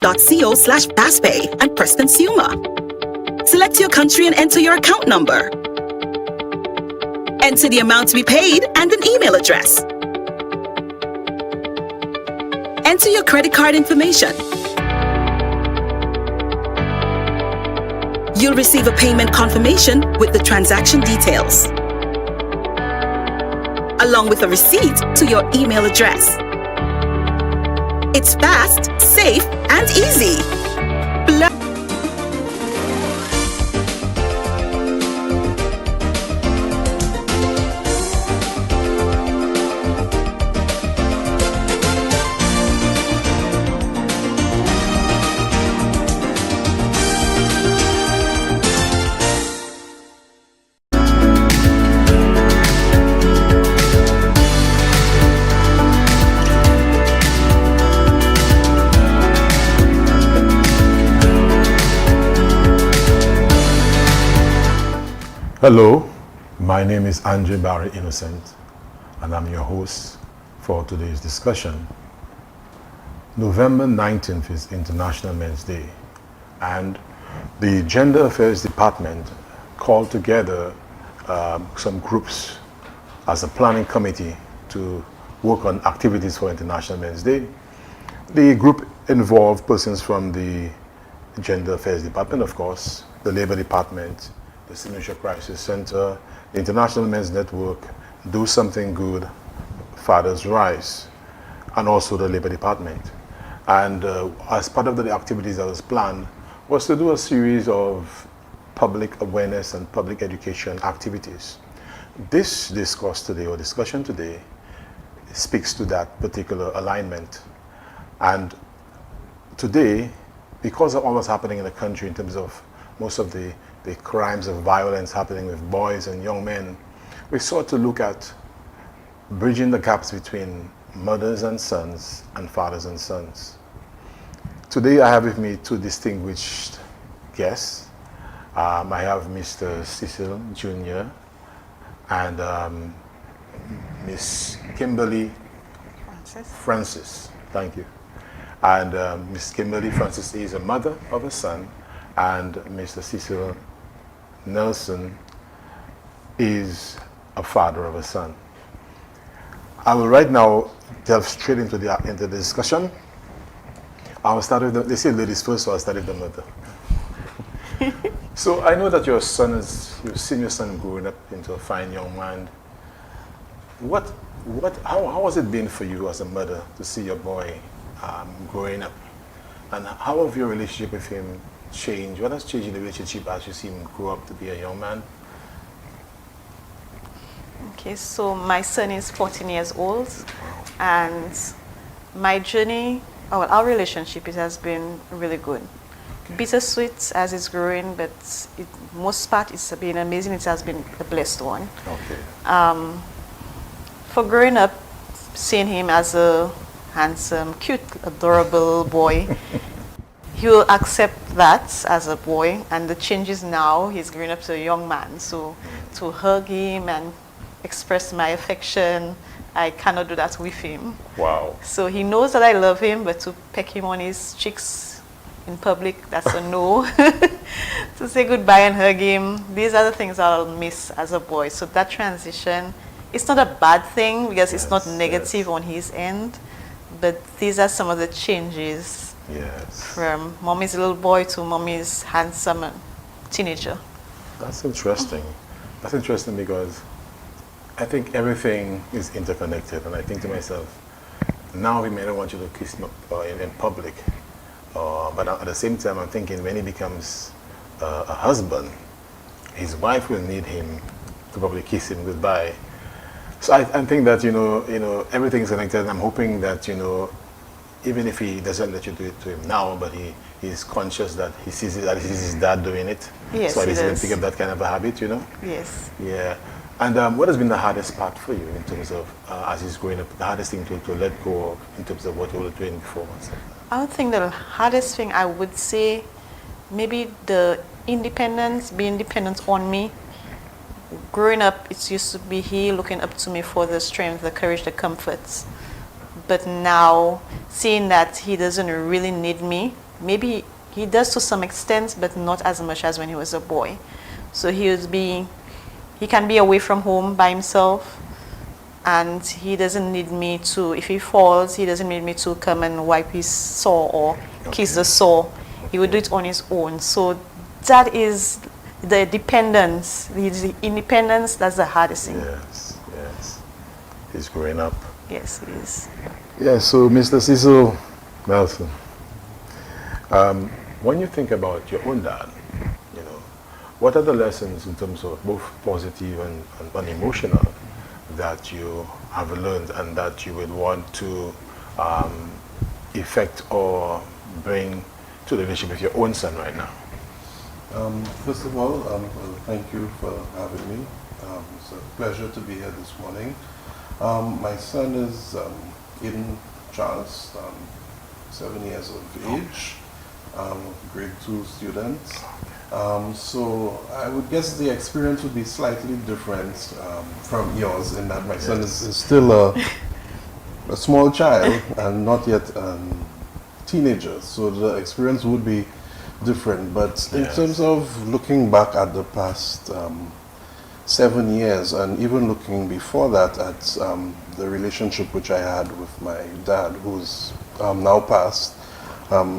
.co/passpay and press consumer. Select your country and enter your account number. Enter the amount to be paid and an email address. Enter your credit card information. You'll receive a payment confirmation with the transaction details, along with a receipt to your email address. It's fast, safe, and easy. Hello, my name is Andre Barry Innocent, and I'm your host for today's discussion. November 19th is International Men's Day, and the Gender Affairs Department called together some groups as a planning committee to work on activities for International Men's Day. The group involved persons from the Gender Affairs Department, of course, the Labor Department, the Synergia Crisis Center, the International Men's Network, Do Something Good, Fathers Rise, and also the Labor Department. And as part of the activities that was planned was to do a series of public awareness and public education activities. This discussion today speaks to that particular alignment. And today, because of all that's happening in the country in terms of most of the crimes of violence happening with boys and young men, we sought to look at bridging the gaps between mothers and sons and fathers and sons. Today I have with me two distinguished guests. I have Mr. Cecil Jr. and Miss Kimberly Francis. Thank you. And Miss Kimberly Francis is a mother of a son, and Mr. Cecil Nelson is a father of a son. I will right now delve straight into the discussion. I will start with they say ladies first, so I'll start with the mother. So I know that you've seen your son growing up into a fine young man. How has it been for you as a mother to see your boy growing up? And how have your relationship with him changed? What has changed in the relationship as you see him grow up to be a young man? Okay, so my son is 14 years old, and my journey, our relationship, it has been really good. Okay. Bittersweet as it's growing, but most part it's been amazing. It has been a blessed one. Okay. For growing up, seeing him as a handsome, cute, adorable boy, he will accept that as a boy, and the changes now, he's growing up to a young man. So to hug him and express my affection, I cannot do that with him. Wow. So he knows that I love him, but to peck him on his cheeks in public, that's a no. To say goodbye and hug him, these are the things I'll miss as a boy. So that transition, it's not a bad thing because it's not negative on his end, but these are some of the changes. Yes. From mommy's little boy to mommy's handsome teenager. That's interesting. That's interesting because I think everything is interconnected, and I think to myself, now he may not want you to kiss him in public, but at the same time I'm thinking when he becomes a husband, his wife will need him to probably kiss him goodbye. So I think that everything is connected, and I'm hoping that even if he doesn't let you do it to him now, but he's conscious that he sees his dad doing it. Yes, so he's going to pick up that kind of a habit, Yes. Yeah. And what has been the hardest part for you in terms of, as he's growing up, the hardest thing to let go of in terms of what you were doing before? I don't think the hardest thing, I would say, maybe the independence, being dependent on me. Growing up, it used to be he looking up to me for the strength, the courage, the comforts. But now, seeing that he doesn't really need me maybe he does to some extent, but not as much as when he was a boy. So he can be away from home by himself, and he doesn't need me to, if he falls, he doesn't need me to come and wipe his sore or kiss the sore. He would do it on his own. So that is the dependence, the independence, that's the hardest thing. Yes, yes. He's growing up. Yes, it is. Yeah, so Mr. Cecil Nelson, when you think about your own dad, you know, what are the lessons in terms of both positive and emotional that you have learned and that you would want to effect or bring to the relationship with your own son right now? First of all, thank you for having me. It's a pleasure to be here this morning. My son is Aiden Charles, 7 years of age, grade 2 student. So I would guess the experience would be slightly different from yours in that my son is still a small child and not yet a teenager. So the experience would be different. But in terms of looking back at the past 7 years and even looking before that at the relationship which I had with my dad, who's now passed,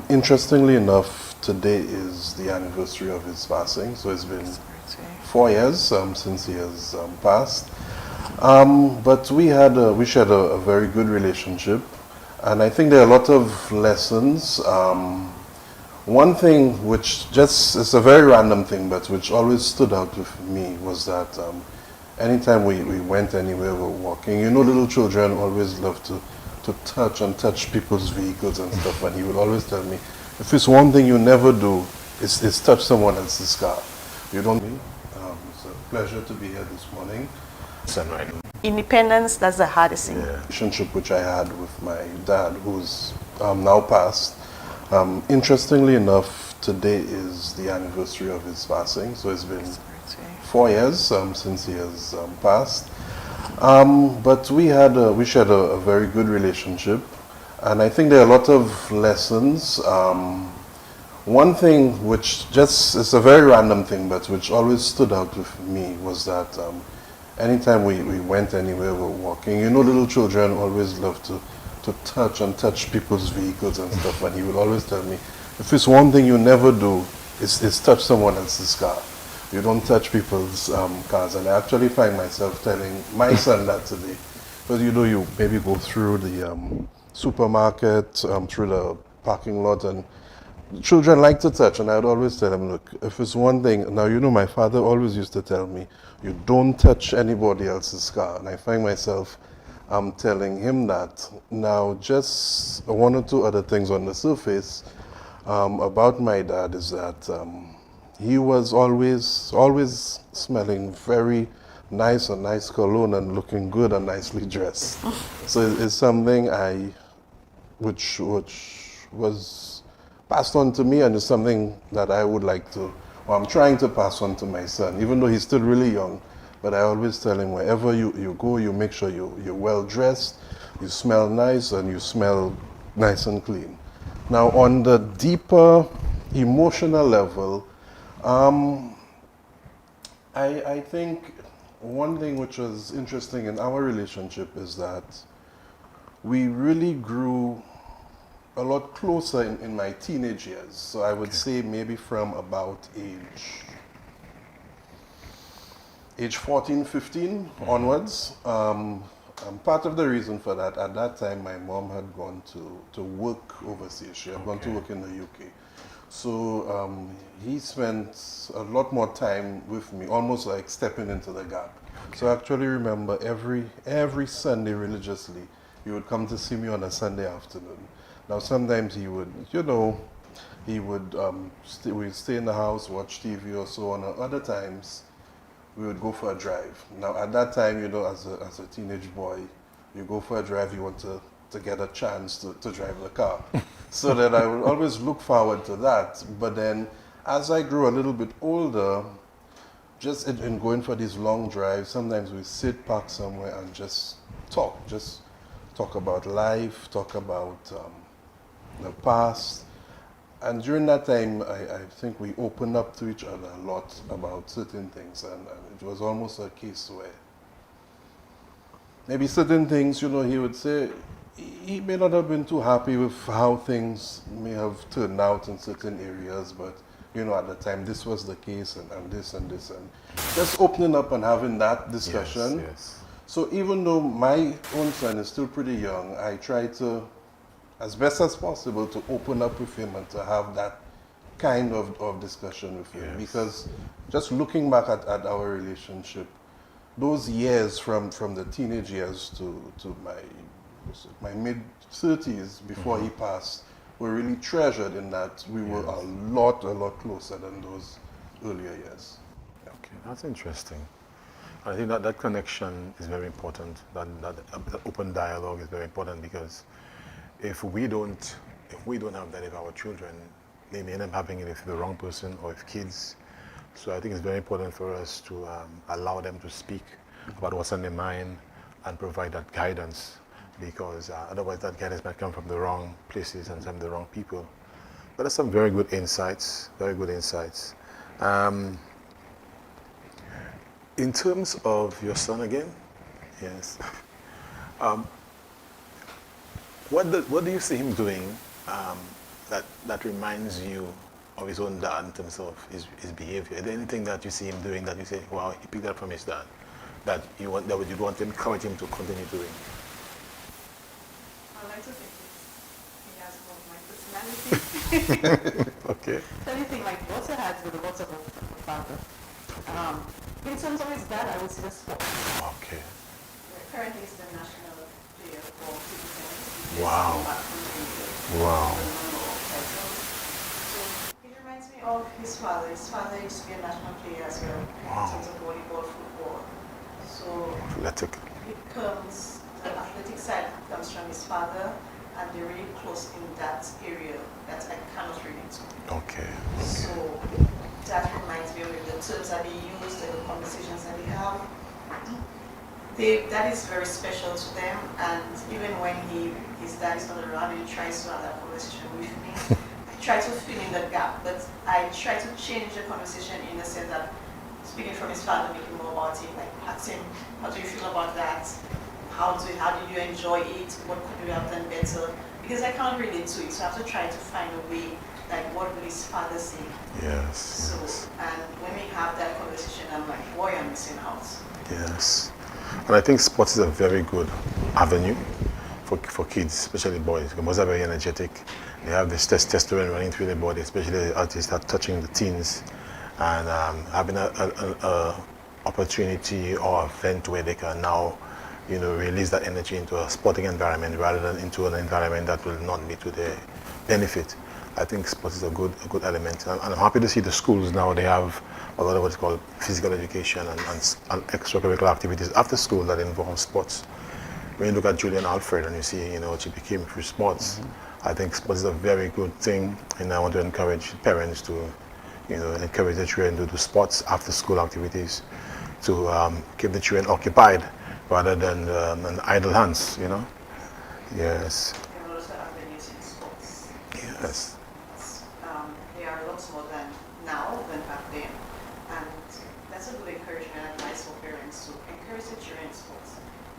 interestingly enough, today is the anniversary of his passing, so it's been 4 years since he has passed. But we shared a very good relationship, and I think there are a lot of lessons. One thing which it's a very random thing, but which always stood out with me was that anytime we went anywhere, we were walking, you know, little children always love to touch people's vehicles and stuff, and he would always tell me, if it's one thing you never do, it's touch someone else's car. You don't mean? It's a pleasure to be here this morning. Independence, that's the hardest thing. Yeah. Relationship which I had with my dad, who's now passed. Interestingly enough, today is the anniversary of his passing, so it's been 4 years since he has passed. But we shared a very good relationship, and I think there are a lot of lessons. One thing which it's a very random thing, but which always stood out with me was that anytime we went anywhere, we were walking, you know, little children always love to touch people's vehicles and stuff, and he would always tell me, if it's one thing you never do, it's touch someone else's car. You don't touch people's cars. And I actually find myself telling my son that today, because you know, you maybe go through the supermarket, through the parking lot, and children like to touch, and I would always tell him, look, if it's one thing, now you know my father always used to tell me, you don't touch anybody else's car, and I find myself telling him that. Now, just one or two other things on the surface about my dad is that he was always smelling very nice, a nice cologne, and looking good and nicely dressed. So it's something which was passed on to me, and it's something that I would like to, or I'm trying to pass on to my son, even though he's still really young. But I always tell him, wherever you go, you make sure you're well dressed, you smell nice, and you smell nice and clean. Now, on the deeper emotional level, I think one thing which was interesting in our relationship is that we really grew a lot closer in my teenage years. So I would say maybe from about age 14, 15 onwards. Part of the reason for that, at that time my mom had gone to work overseas. She had gone to work in the UK. So he spent a lot more time with me, almost like stepping into the gap. So I actually remember every Sunday religiously, he would come to see me on a Sunday afternoon. Now sometimes he would, we'd stay in the house, watch TV or so on. Other times we would go for a drive. Now at that time, as a teenage boy, you go for a drive, you want to get a chance to drive the car. So that I would always look forward to that. But then as I grew a little bit older, just in going for these long drives, sometimes we sit, park somewhere and just talk about life, talk about the past. And during that time, I think we opened up to each other a lot about certain things, and it was almost a case where maybe certain things, you know, he would say he may not have been too happy with how things may have turned out in certain areas, but you know, at the time this was the case, and this and this, and just opening up and having that discussion. Yes, yes. So even though my own son is still pretty young, I try to, as best as possible, to open up with him and to have that kind of discussion with him. Yes. Because just looking back at our relationship, those years from the teenage years to my mid-30s before he passed were really treasured in that we were a lot closer than those earlier years. Okay, that's interesting. I think that connection is very important. That open dialogue is very important, because if we don't have that, if our children, they may end up having it with the wrong person or with kids. So I think it's very important for us to allow them to speak about what's on their mind and provide that guidance, because otherwise that guidance might come from the wrong places and some of the wrong people. But that's some very good insights, very good insights. In terms of your son again, yes. What do you see him doing that reminds you of his own dad in terms of his behavior? Is there anything that you see him doing that you say, wow, he picked that from his dad, that you'd want to encourage him to continue doing? I like to think he has more of my personality. Okay. Anything like water has with the water of a father. In terms of his dad, I would say the sport. Okay. Currently, he's the national player for citizens. Wow. Wow. So it reminds me of his father. His father used to be a national player as well in terms of volleyball, football. So Athletic. the athletic side comes from his father, and they're really close in that area that I cannot relate to. Okay. So that reminds me of the terms that they use and the conversations that they have. That is very special to them, and even when his dad is not around, he tries to have that conversation with me. I try to fill in the gap, but I try to change the conversation in the sense that speaking from his father, making more about it, like ask him, how do you feel about that? How did you enjoy it? What could you have done better? Because I can't relate to it, so I have to try to find a way, like what will his father say? Yes. So, Yes. and when we have that conversation, I'm like, boy, I'm missing out. Yes. And I think sports is a very good avenue for kids, especially boys, because boys are very energetic. They have this testosterone running through their body, especially as they start touching the teens, and having a opportunity or event where they can now, release that energy into a sporting environment rather than into an environment that will not be to their benefit. I think sports is a good element, and I'm happy to see the schools now, they have a lot of what's called physical education and extracurricular activities after school that involve sports. When you look at Julian Alfred and you see, what she became through sports, I think sports is a very good thing, and I want to encourage parents to, encourage their children to do sports after school activities to keep the children occupied rather than idle hands, Yes. There are also avenues in sports. Yes. They are lots more than now than back then. And that's a good encouragement and advice for parents to encourage the children in sports.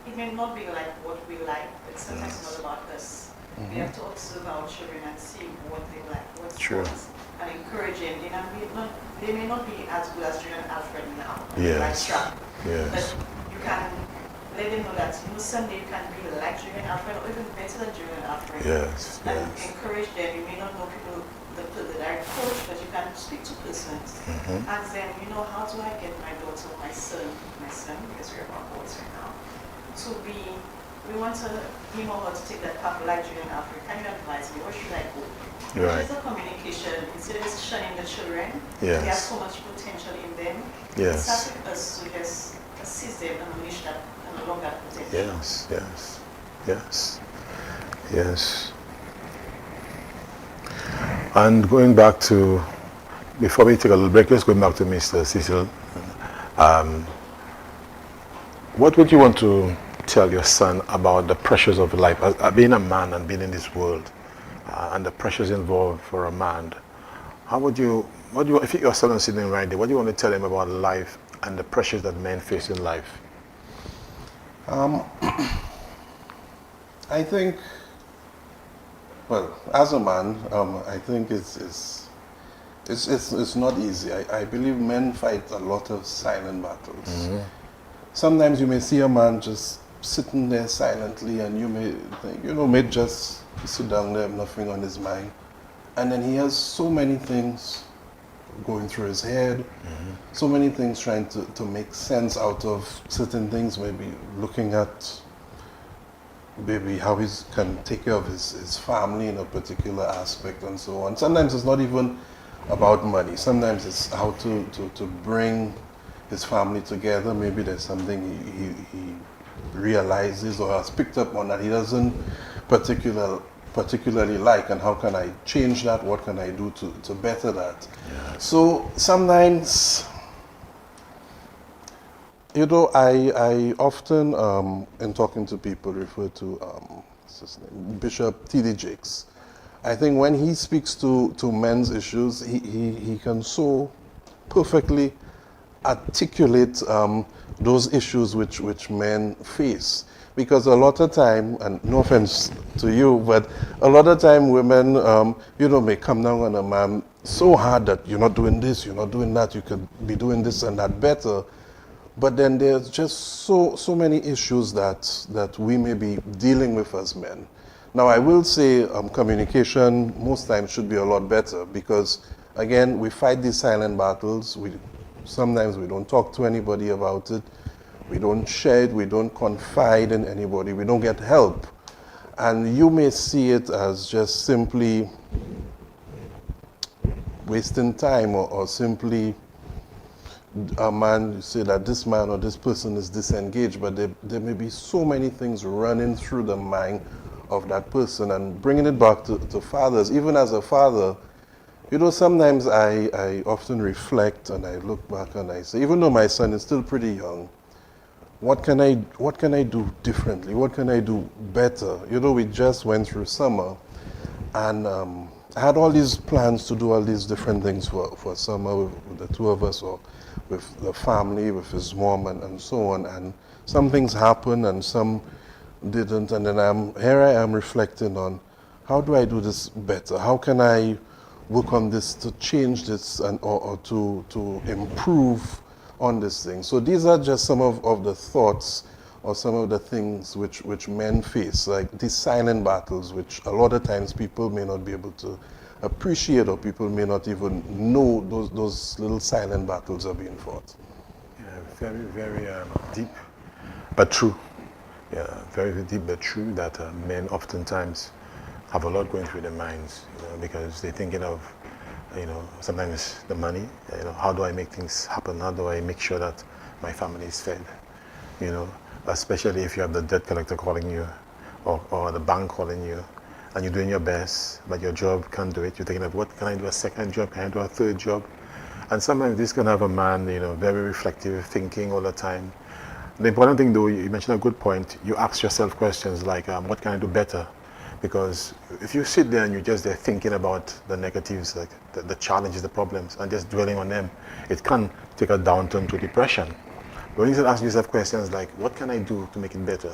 It may not be like what we like, but sometimes it's not about us. We have to observe our children and see what they like, what True. sports, and encourage them. They may not be as good as Julian Alfred now, Yes. like track. Yes. But you can let them know that someday you can be like Julian Alfred or even better than Julian Alfred. Yes. And Yes. encourage them. You may not know people, the direct coach, but you can speak to persons. Ask them, how do I get my daughter, my son, because we're about boys right now, we want him or her to take that path like Julian Alfred. Can you advise me? Where should I go? Right. Which is the communication. Instead of just shunning the children, Yes. they have so much potential in them. Yes. It's up to us to just assist them and unleash that and unlock that potential. Yes, yes, yes, yes. And going back to, before we take a little break, let's go back to Mr. Cecil. What would you want to tell your son about the pressures of life? Being a man and being in this world, and the pressures involved for a man. If your son is sitting right there, what do you want to tell him about life and the pressures that men face in life? I think, well, as a man, I think it's not easy. I believe men fight a lot of silent battles. Mm-hmm. Sometimes you may see a man just sitting there silently, and you may think, may just sit down there, nothing on his mind. And then he has so many things going through his head, mm-hmm. so many things trying to make sense out of certain things, maybe looking at maybe how he can take care of his family in a particular aspect and so on. Sometimes it's not even about money. Sometimes it's how to bring his family together. Maybe there's something he realizes or has picked up on that he doesn't particularly like, and how can I change that? What can I do to better that? Yeah. So sometimes, I often, in talking to people, refer to what's his name? Bishop T.D. Jakes. I think when he speaks to men's issues, he can so perfectly articulate those issues which men face. Because a lot of time, and no offense to you, but a lot of time women, may come down on a man so hard that you're not doing this, you're not doing that, you could be doing this and that better. But then there's just so many issues that we may be dealing with as men. Now, I will say communication most times should be a lot better, because, again, we fight these silent battles. Sometimes we don't talk to anybody about it. We don't share it. We don't confide in anybody. We don't get help. And you may see it as just simply wasting time, or simply a man, you say that this man or this person is disengaged, but there may be so many things running through the mind of that person. And bringing it back to fathers, even as a father, sometimes I often reflect and I look back and I say, even though my son is still pretty young, what can I do differently? What can I do better? We just went through summer, and I had all these plans to do all these different things for summer with the two of us, or with the family, with his mom, and so on. And some things happened and some didn't. And then here I am reflecting on, how do I do this better? How can I work on this to change this or to improve on this thing? So these are just some of the thoughts or some of the things which men face, like these silent battles, which a lot of times people may not be able to appreciate, or people may not even know those little silent battles are being fought. Yeah, very, very deep, but true. Yeah, very, very deep, but true, that men oftentimes have a lot going through their minds, because they're thinking of, sometimes the money, how do I make things happen? How do I make sure that my family is fed? Especially if you have the debt collector calling you, or the bank calling you, and you're doing your best, but your job can't do it. You're thinking of, what can I do, a second job? Can I do a third job? And sometimes this can have a man, very reflective, thinking all the time. The important thing, though, you mentioned a good point. You ask yourself questions like, what can I do better? Because if you sit there and you're just there thinking about the negatives, like the challenges, the problems, and just dwelling on them, it can take a downturn to depression. But when you start asking yourself questions like, what can I do to make it better?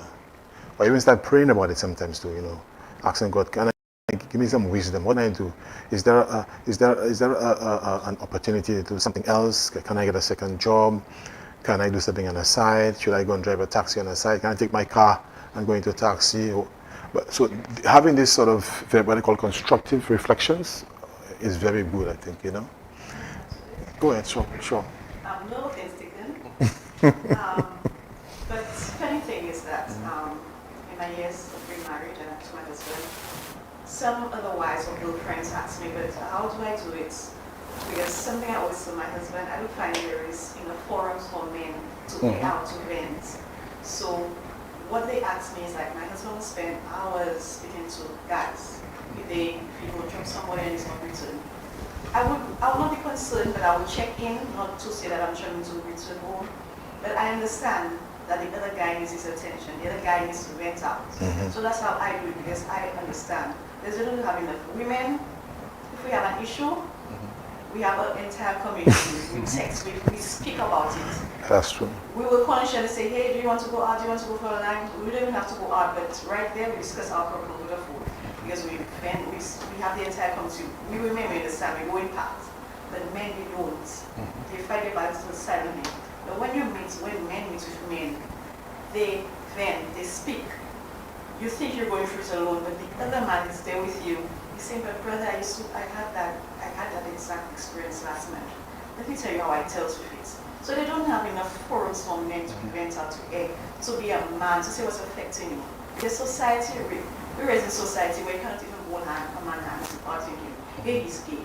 Or even start praying about it sometimes too, asking God, can I give me some wisdom? What can I do? Is there an opportunity to do something else? Can I get a second job? Can I do something on the side? Should I go and drive a taxi on the side? Can I take my car and go into a taxi? But so having this sort of what I call constructive reflections is very good, I think, Go ahead, sure. No offense taken. But funny thing is that in my years of being married and to my husband, some other wives or girlfriends ask me, but how do I do it? Because something I always tell my husband, I don't find there is forums for men to get out to vent. So what they ask me is like, my husband will spend hours speaking to guys. If he will drop somewhere and he's not return. I would not be concerned, but I would check in, not to say that I'm trying to return home. But I understand that the other guy needs his attention. The other guy needs to vent out. Mm-hmm. So that's how I do it, because I understand. They don't have enough women. If we have an issue, we have an entire community. We text, we speak about it. That's true. We will call each other and say, hey, do you want to go out? Do you want to go for a line? We don't even have to go out, but right there we discuss our problem with the food. Because we have the entire community. We women understand, we go in paths. But men, they don't. They fight their battles silently. But when men meet with men, they speak. You think you're going through it alone, but the other man is there with you. He's saying, but brother, I had that exact experience last month. Let me tell you how I dealt with it. So they don't have enough forums for men to vent out to air, to be a man, to say what's affecting you. The society, we raise in society where you can't even hold a man hand out in you. Hey, he's gay.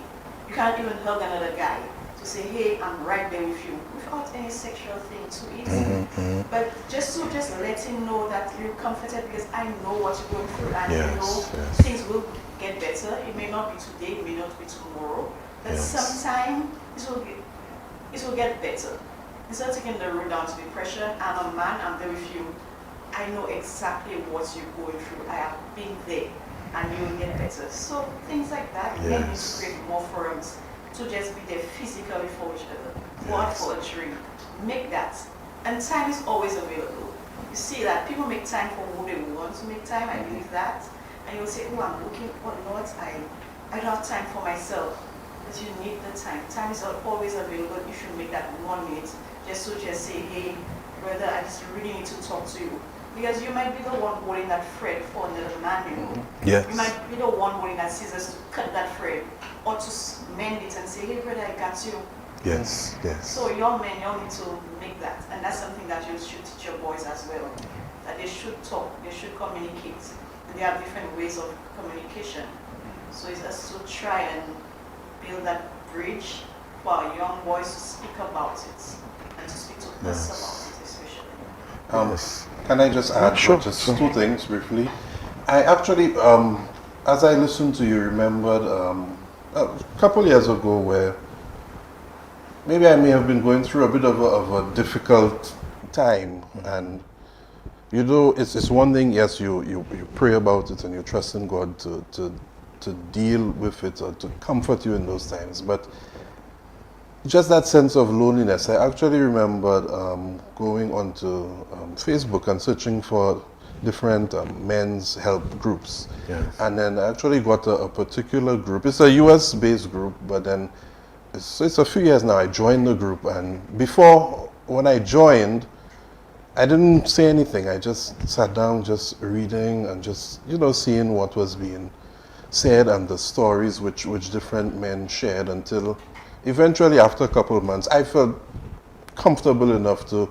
You can't even hug another guy to say, hey, I'm right there with you, without any sexual thing to it. But just let him know that you're comforted because I know what you're going through and you know things will get better. It may not be today, it may not be tomorrow, but sometime it will get better. Instead of taking the road down to depression, I'm a man, I'm there with you. I know exactly what you're going through. I have been there and you will get better. So things like that, men need to create more forums to just be there physically for each other. Go out for a drink. Make that. And time is always available. You see that people make time for who they want to make time, I believe that. And you'll say, oh, I'm working, oh Lord, I don't have time for myself. But you need the time. Time is always available. You should make that 1 minute just to just say, hey, brother, I just really need to talk to you. Because you might be the one holding that thread for another man, you know. Yes. You might be the one holding that scissors to cut that thread or to mend it and say, hey, brother, I got you. Yes, yes. So your men, you need to make that. And that's something that you should teach your boys as well. That they should talk, they should communicate. And there are different ways of communication. So it's us to try and build that bridge for our young boys to speak about it and to speak to us about it especially. Can I just add just two things briefly? I actually, as I listened to you, remembered a couple years ago where maybe I may have been going through a bit of a difficult time, and you know, it's one thing. Yes, you pray about it and you trust in God to deal with it or to comfort you in those times, but just that sense of loneliness. I actually remembered going onto Facebook and searching for different men's help groups. Yes. And then I actually got a particular group. It's a US-based group, but then it's a few years now. I joined the group, and before, when I joined, I didn't say anything. I just sat down, just reading and just, you know, seeing what was being said and the stories which different men shared, until eventually, after a couple of months, I felt comfortable enough to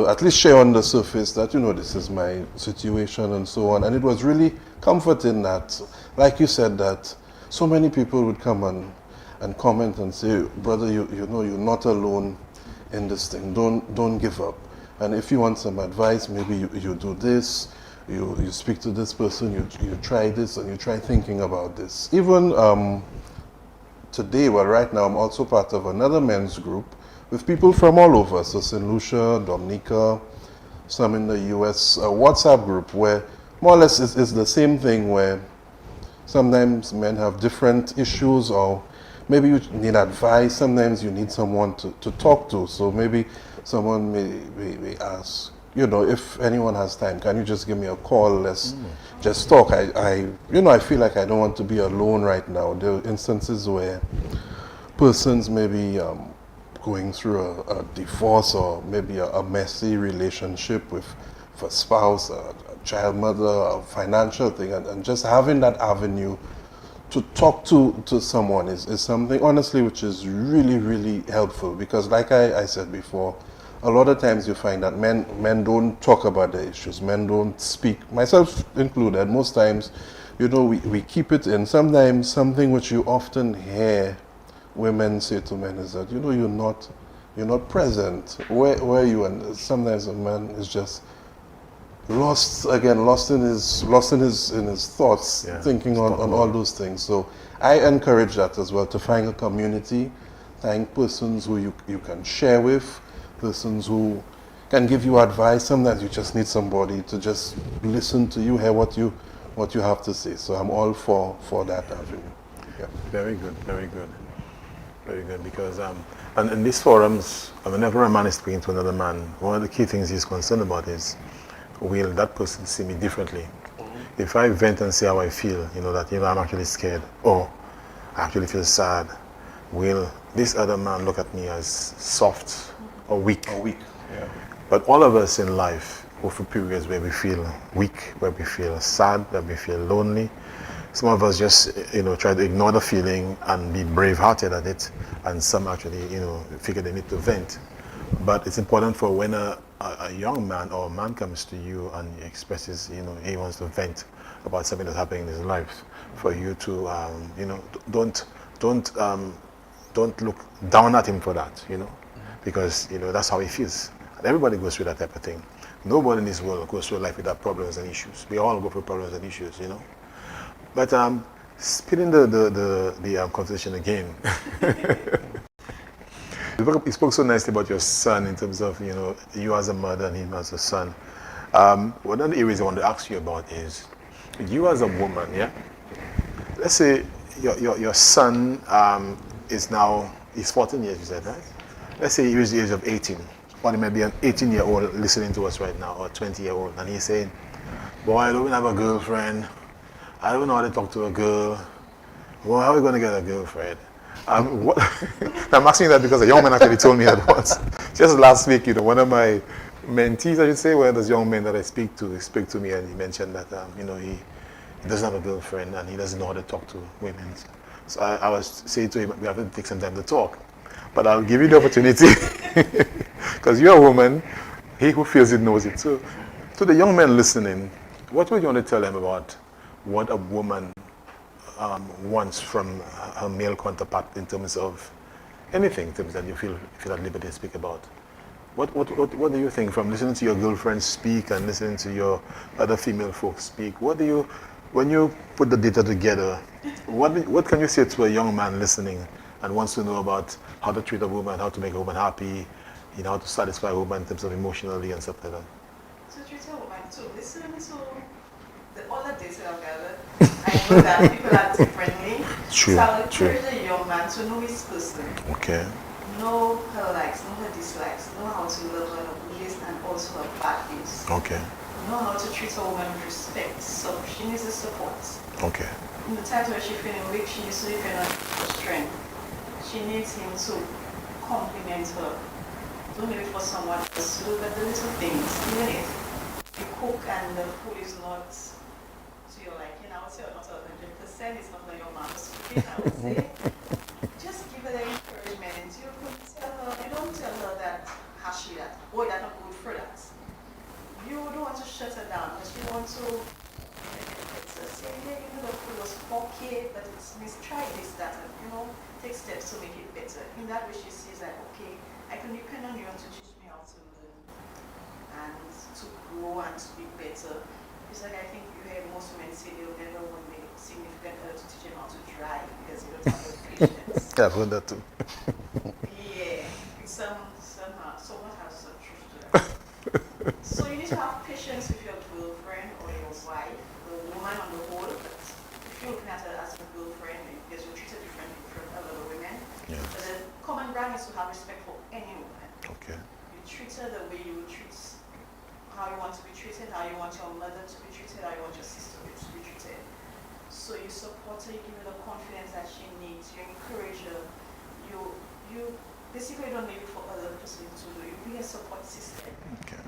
at least share on the surface that, you know, this is my situation and so on. And it was really comforting that, like you said, that so many people would come and comment and say, brother, you know, you're not alone in this thing. Don't give up. And if you want some advice, maybe you do this, you speak to this person, you try this, and you try thinking about this. Even today, well, right now, I'm also part of another men's group with people from all over. So St. Lucia, Dominica, some in the US, a WhatsApp group where more or less it's the same thing, where sometimes men have different issues, or maybe you need advice. Sometimes you need someone to talk to. So maybe someone may ask, you know, if anyone has time, can you just give me a call? Let's just talk. I feel like I don't want to be alone right now. There are instances where persons may be going through a divorce, or maybe a messy relationship with a spouse, a child mother, a financial thing, and just having that avenue to talk to someone is something, honestly, which is really, really helpful. Because like I said before, a lot of times you find that men don't talk about their issues. Men don't speak, myself included. Most times, you know, we keep it in. Sometimes something which you often hear women say to men is that, you know, you're not present. Where are you? And sometimes a man is just lost in his thoughts, thinking on all those things. So I encourage that as well, to find a community, find persons who you can share with, persons who can give you advice. Sometimes you just need somebody to just listen to you, hear what you what you have to say. So I'm all for that avenue. Yeah. Very good, very good. Very good, because and in these forums, whenever a man is speaking to another man, one of the key things he's concerned about is, will that person see me differently? If I vent and say how I feel, that I'm actually scared, or I actually feel sad, will this other man look at me as soft or weak? A week. Yeah. But all of us in life go through periods where we feel weak, where we feel sad, where we feel lonely. Some of us just, try to ignore the feeling and be brave-hearted at it, and some actually, figure they need to vent. But it's important for when a young man or a man comes to you and he expresses, he wants to vent about something that's happening in his life, for you to, don't look down at him for that, because, that's how he feels. And everybody goes through that type of thing. Nobody in this world goes through life without problems and issues. We all go through problems and issues, But spinning the conversation again, you spoke so nicely about your son in terms of you as a mother and him as a son. One of the areas I want to ask you about is you as a woman. Yeah, let's say your son he's 14 years. You said, right? Let's say he is the age of 18, or he may be an 18-year-old listening to us right now, or 20-year-old, and he's saying, "Boy, I don't have a girlfriend. I don't know how to talk to a girl. Well, how are we going to get a girlfriend?" I'm asking that because a young man actually told me that once. Just last week, one of my mentees, I should say, one of those young men that I speak to, spoke to me, and he mentioned that, he doesn't have a girlfriend and he doesn't know how to talk to women. So I was saying to him, we have to take some time to talk. But I'll give you the opportunity, because you're a woman, he who feels it knows it. So to the young men listening, what would you want to tell them about what a woman wants from her male counterpart in terms of anything, in terms that you feel at liberty to speak about? What do you think, from listening to your girlfriend speak and listening to your other female folks speak? When you put the data together, what can you say to a young man listening and wants to know about how to treat a woman, how to make a woman happy, how to satisfy a woman in terms of emotionally and stuff like that? To treat a woman, to listen to all the data I've gathered, I know that people are differently. True. So I would encourage a young man to know his person. Okay. Know her likes, know her dislikes, know how to love her good and also her bad days. Okay. Know how to treat a woman with respect. So she needs the support. Okay. In the times where she's feeling weak, she needs to depend on her strength. She needs him to compliment her. Don't wait for someone else to look at the little things. Even if you cook and the food is not to your liking, I would say not 100%, it's not like your mom's cooking, I would say. Just give her the encouragement, and you don't tell her that hashi that, boy, that's not good for that. You don't want to shut her down, but you want to say, hey, the food was okay, but let's try this, that, and take steps to make it better. In that way, she sees like, okay, I can depend on you to teach me how to learn and to grow and to be better. It's like I think you hear most women say they'll never want a significant other to teach them how to drive because they don't have the patience. I've heard that too. Yeah, someone has some truth to that. So you need to have patience with your girlfriend or your wife, the woman on the whole. But if you're looking at her as a girlfriend, because you treat her differently from other women, Yes. but the common ground is to have respect for any woman. Okay. You treat her the way you would treat how you want to be treated, how you want your mother to be treated, how you want your sister to be treated. So you support her, you give her the confidence that she needs, you encourage her, you basically don't leave it for other person to do. You be a support system. Okay.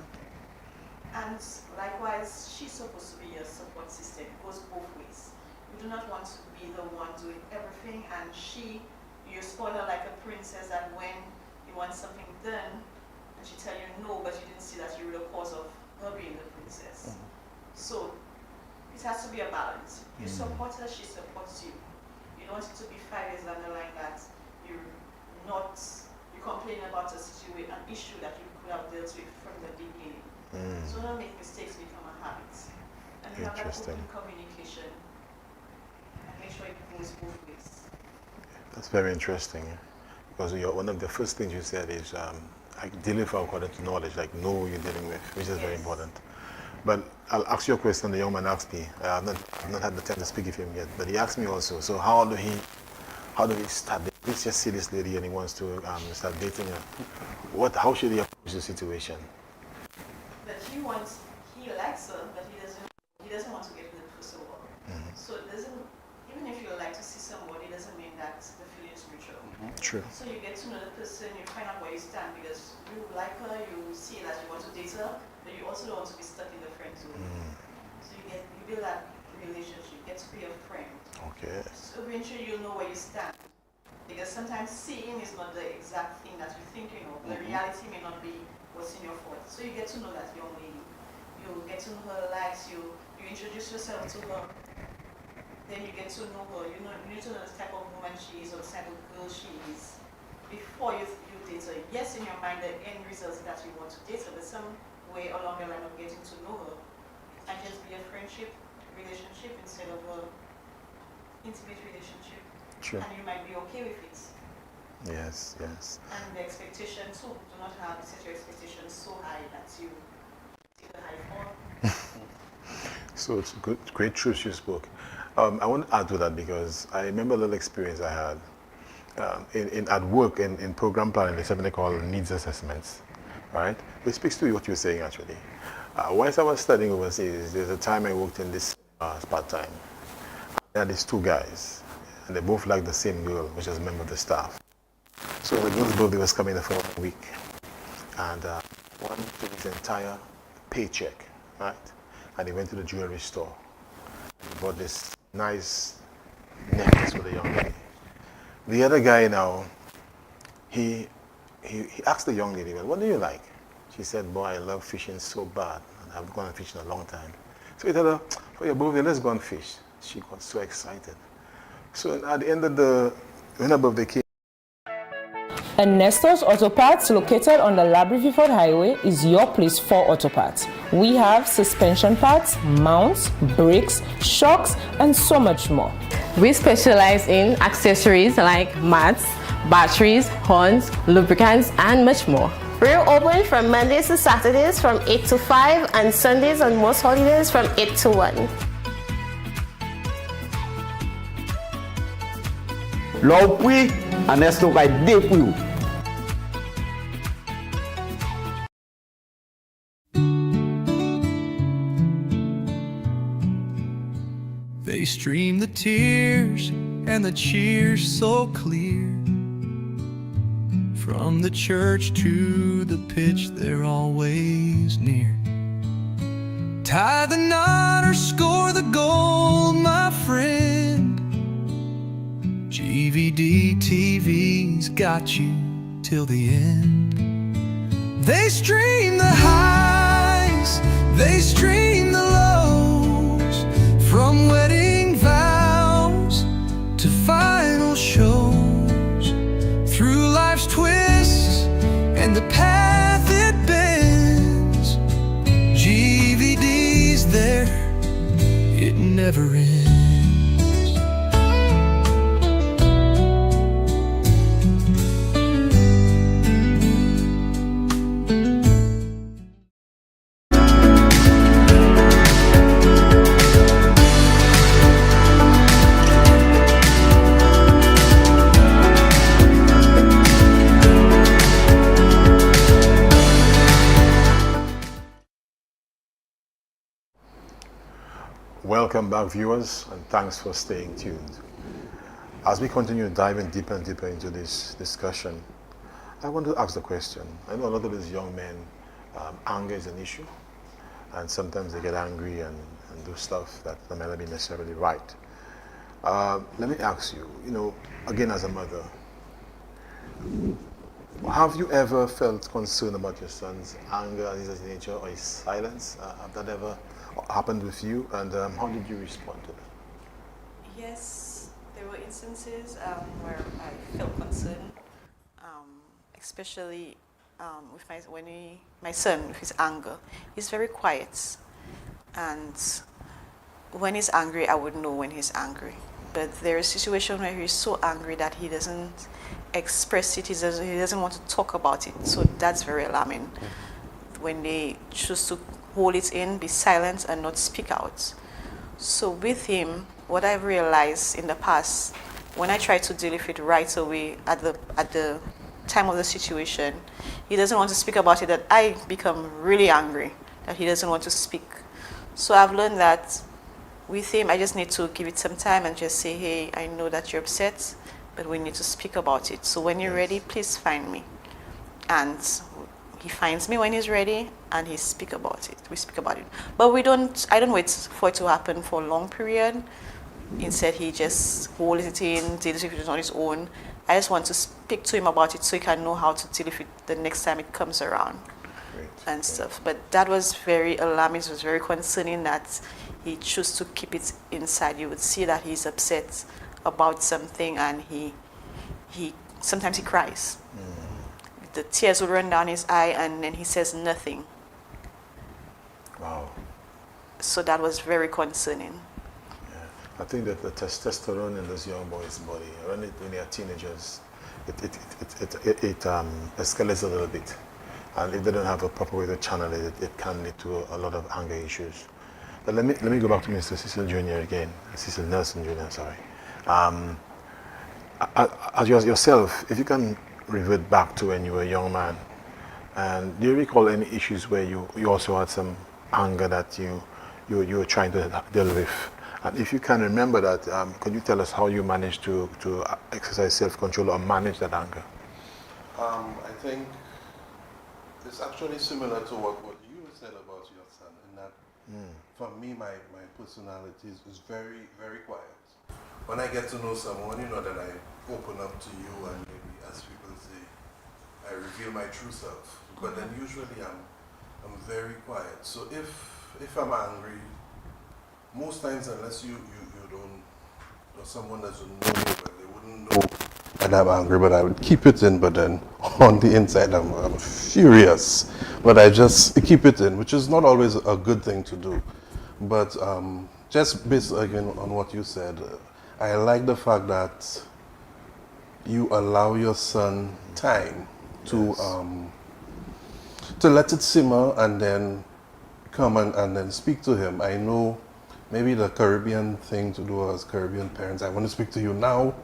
And likewise, she's supposed to be a support system. It goes both ways. You do not want to be the one doing everything and you spoil her like a princess, and when you want something done, and she tell you no, but you didn't see that you were the cause of her being the princess. Mm-hmm. So it has to be a balance. You support her, she supports you. You don't want it to be 5 years down the line that you complain about an issue that you could have dealt with from the beginning. So don't make mistakes become a habit. And you have that open communication and make sure it goes both ways. That's very interesting, because one of the first things you said is dealing with according to knowledge, like know who you're dealing with, which is very important. But I'll ask you a question the young man asked me. I've not had the time to speak with him yet, but he asked me also, so how do he start? Let's just see this lady and he wants to start dating her. How should he approach the situation? But he likes her, but he doesn't want to get with the person. So it doesn't, even if you like to see somebody, it doesn't mean that the feeling is mutual. True. So you get to know the person, you find out where you stand, because you like her, you see that you want to date her, but you also don't want to be stuck in the friend zone. So you build that relationship, you get to be a friend. Okay. So eventually you'll know where you stand. Because sometimes seeing is not the exact thing that you're thinking of. The reality may not be what's in your thoughts. So you get to know that young lady. You get to know her likes, you introduce yourself to her. Then you get to know her. You need to know the type of woman she is or the type of girl she is before you date her. Yes, in your mind the end result is that you want to date her, but some way along the line of getting to know her and just be a friendship relationship instead of a intimate relationship. True. And you might be okay with it. Yes. And the expectation too. Do not set your expectations so high that you take a high fall. So it's good, great truth you spoke. I want to add to that because I remember a little experience I had at work in program planning. There's something they call needs assessments, right? Which speaks to what you were saying actually. Once I was studying overseas, there's a time I worked in this part-time. I had these two guys, and they both liked the same girl, which was a member of the staff. So the girl's birthday was coming the following week, and one took his entire paycheck, right? And he went to the jewelry store. He bought this nice necklace for the young lady. The other guy now, he asked the young lady, well, what do you like? She said, boy, I love fishing so bad. And I've gone fishing a long time. So he told her, for your birthday, let's go and fish. She got so excited. So at the end of when her birthday came, Ernesto's Auto Parts, located on the Labrie-Vifford Highway, is your place for auto parts. We have suspension parts, mounts, brakes, shocks, and so much more. We specialize in accessories like mats, batteries, horns, lubricants, and much more. We're open from Mondays to Saturdays from 8 to 5 and Sundays on most holidays from 8 to 1. L'opui, Ernesto kay depu. They stream the tears and the cheers so clear. From the church to the pitch, they're always near. Tie the knot or score the goal, my friend. GVD TV's got you till the end. They stream the highs, they stream the lows, from wedding vows to final shows, through life's twists and the path it bends. GVD's there, it never ends. welcome back, viewers, and thanks for staying tuned. As we continue diving deeper and deeper into this discussion, I want to ask the question. I know a lot of these young men, anger is an issue, and sometimes they get angry and do stuff that may not be necessarily right. Let me ask you, again as a mother, have you ever felt concerned about your son's anger and his nature or his silence? Have that ever happened with you, and how did you respond to that? Yes, there were instances where I felt concerned, especially with my son, with his anger. He's very quiet, and when he's angry, I would know when he's angry. But there is a situation where he's so angry that he doesn't express it, he doesn't want to talk about it. So that's very alarming when they choose to hold it in, be silent, and not speak out. So with him, what I've realized in the past, when I try to deal with it right away at the time of the situation, he doesn't want to speak about it, that I become really angry, that he doesn't want to speak. So I've learned that with him, I just need to give it some time and just say, hey, I know that you're upset, but we need to speak about it. So when you're ready, please find me. And he finds me when he's ready, and he speak about it. We speak about it. But I don't wait for it to happen for a long period. Instead, he just holds it in, deals with it on his own. I just want to speak to him about it so he can know how to deal with it the next time it comes around. Great. And stuff. But that was very alarming. It was very concerning that he chose to keep it inside. You would see that he's upset about something, and he sometimes he cries. The tears would run down his eye, and then he says nothing. Wow. So that was very concerning. I think that the testosterone in this young boy's body, when they are teenagers, it escalates a little bit. And if they don't have a proper way to channel it, it can lead to a lot of anger issues. But let me go back to Mr. Cecil Jr. again, Cecil Nelson Jr., sorry. As yourself, if you can revert back to when you were a young man, and do you recall any issues where you also had some anger that you were trying to deal with? And if you can remember that, could you tell us how you managed to exercise self-control or manage that anger? I think it's actually similar to what you said about your son, in that for me, my personality is very, very quiet. When I get to know someone, then I open up to you, and maybe, as people say, I reveal my true self. But then usually I'm very quiet. So if I'm angry, most times, unless you don't, or someone doesn't know me, but they wouldn't know that I'm angry, but I would keep it in. But then on the inside, I'm furious. But I just keep it in, which is not always a good thing to do. But just based again on what you said, I like the fact that you allow your son time to let it simmer, and then come and then speak to him. I know maybe the Caribbean thing to do as Caribbean parents, I want to speak to you now,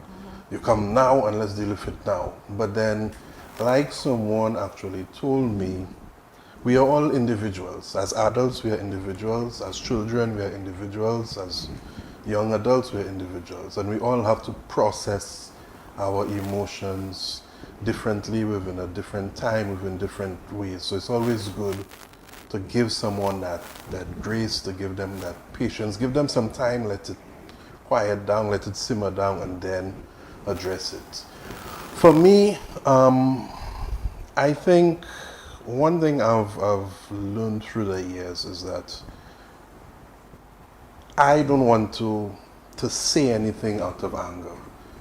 you come now, and let's deal with it now. But then, like someone actually told me, we are all individuals. As adults, we are individuals. As children, we are individuals. As young adults, we are individuals. And we all have to process our emotions differently, within a different time, within different ways. So it's always good to give someone that grace, to give them that patience, give them some time, let it quiet down, let it simmer down, and then address it. For me, I think one thing I've learned through the years is that I don't want to say anything out of anger.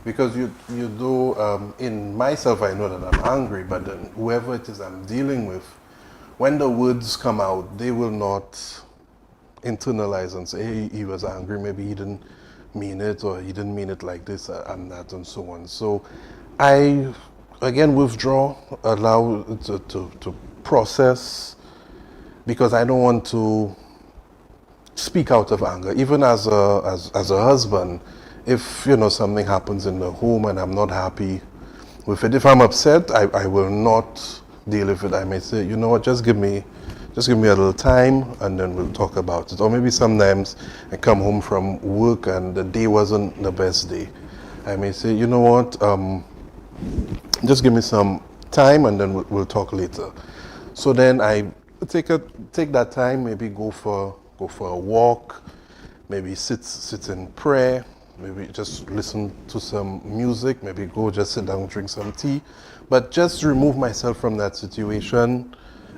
Because you do, in myself, I know that I'm angry, but then whoever it is I'm dealing with, when the words come out, they will not internalize and say, hey, he was angry, maybe he didn't mean it, or he didn't mean it like this and that, and so on. So I, again, withdraw, allow it to process, because I don't want to speak out of anger. Even as a husband, if something happens in the home and I'm not happy with it, if I'm upset, I will not deal with it. I may say, you know what, just give me a little time, and then we'll talk about it. Or maybe sometimes I come home from work and the day wasn't the best day. I may say, you know what, just give me some time, and then we'll talk later. So then I take that time, maybe go for a walk, maybe sit in prayer, maybe just listen to some music, maybe go just sit down, drink some tea, but just remove myself from that situation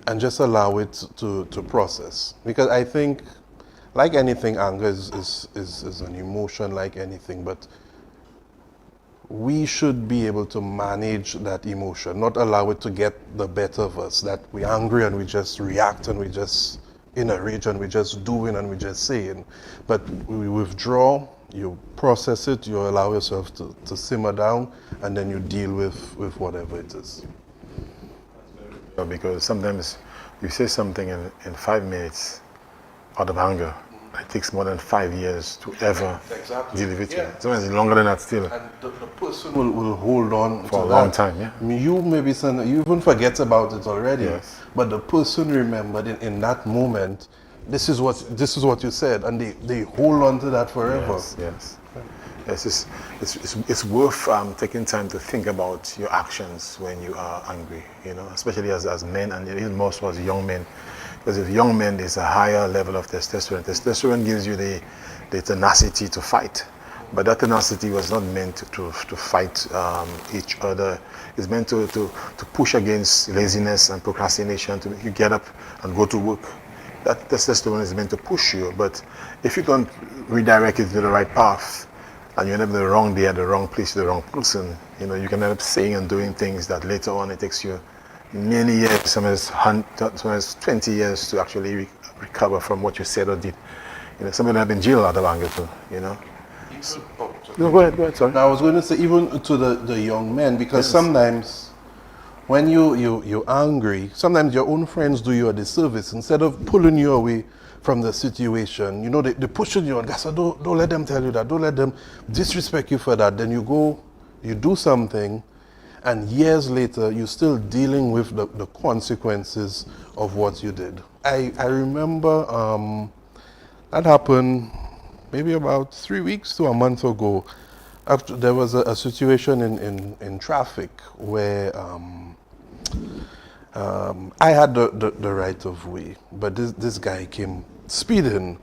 and just allow it to process. Because I think, like anything, anger is an emotion like anything, but we should be able to manage that emotion, not allow it to get the better of us, that we're angry and we just react and we just in a rage and we just doing and we just saying. But we withdraw, you process it, you allow yourself to simmer down, and then you deal with whatever it is. Because sometimes you say something in 5 minutes out of anger. It takes more than 5 years to ever deal with it. Sometimes it's longer than that still. And the person will hold on for to a that. long time, yeah. I mean, you maybe you even forget about it already. Yes. But the person remembered in that moment, this is what you said, and they hold on to that forever. Yes. It's worth taking time to think about your actions when you are angry, especially as men, and even more so as young men. Because if young men, there's a higher level of testosterone. Testosterone gives you the tenacity to fight. But that tenacity was not meant to fight each other. It's meant to push against laziness and procrastination, to make you get up and go to work. That testosterone is meant to push you. But if you don't redirect it to the right path, and you end up in the wrong day at the wrong place, the wrong person, you can end up saying and doing things that later on it takes you many years, sometimes 20 years to actually recover from what you said or did. Somebody have been in jail out of anger too, No, go ahead, sorry. Now, I was going to say, even to the young men, because sometimes when you're angry, sometimes your own friends do you a disservice. Instead of pulling you away from the situation, they pushing you on. So don't let them tell you that. Don't let them disrespect you for that. Then you go, you do something, and years later, you're still dealing with the consequences of what you did. I remember that happened maybe about 3 weeks to a month ago. After there was a situation in traffic where I had the right of way, but this guy came speeding,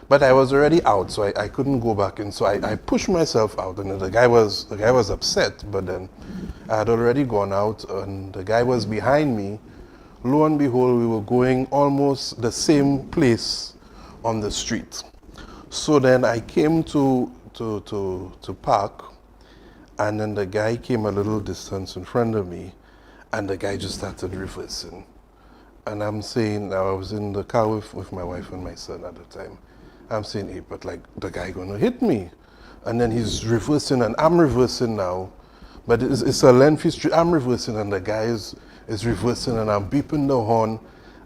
but I was already out, so I couldn't go back in. So I pushed myself out, and the guy was upset. But then I had already gone out, and the guy was behind me. Lo and behold, we were going almost the same place on the street. So then I came to park, and then the guy came a little distance in front of me, and the guy just started reversing. And I'm saying, I was in the car with my wife and my son at the time. I'm saying, hey, but like the guy gonna hit me. And then he's reversing, and I'm reversing now. But it's a lengthy street. I'm reversing, and the guy is reversing, and I'm beeping the horn,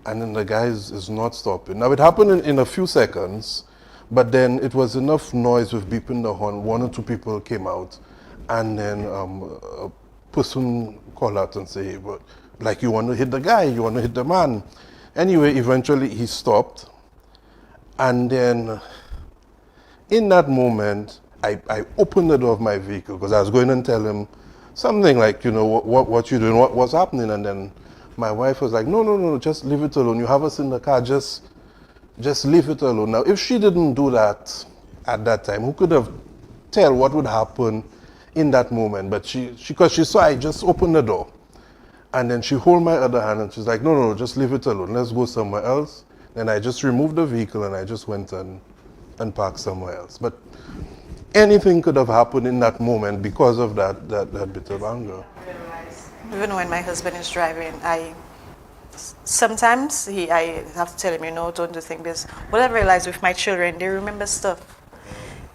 and then the guy is not stopping. Now, it happened in a few seconds, but then it was enough noise with beeping the horn. 1 or 2 people came out, and then a person called out and said, hey, but like, you want to hit the guy, you want to hit the man. Anyway, eventually he stopped. And then in that moment, I opened the door of my vehicle because I was going to tell him something like, what you doing, what's happening. And then my wife was like, no, just leave it alone. You have us in the car, just leave it alone. Now, if she didn't do that at that time, who could have tell what would happen in that moment? But because she saw I just opened the door. And then she held my other hand and she's like, no, just leave it alone. Let's go somewhere else. Then I just removed the vehicle and I just went and parked somewhere else. But anything could have happened in that moment because of that bit of anger. Even when my husband is driving, sometimes I have to tell him, don't do things this. What I realize with my children, they remember stuff.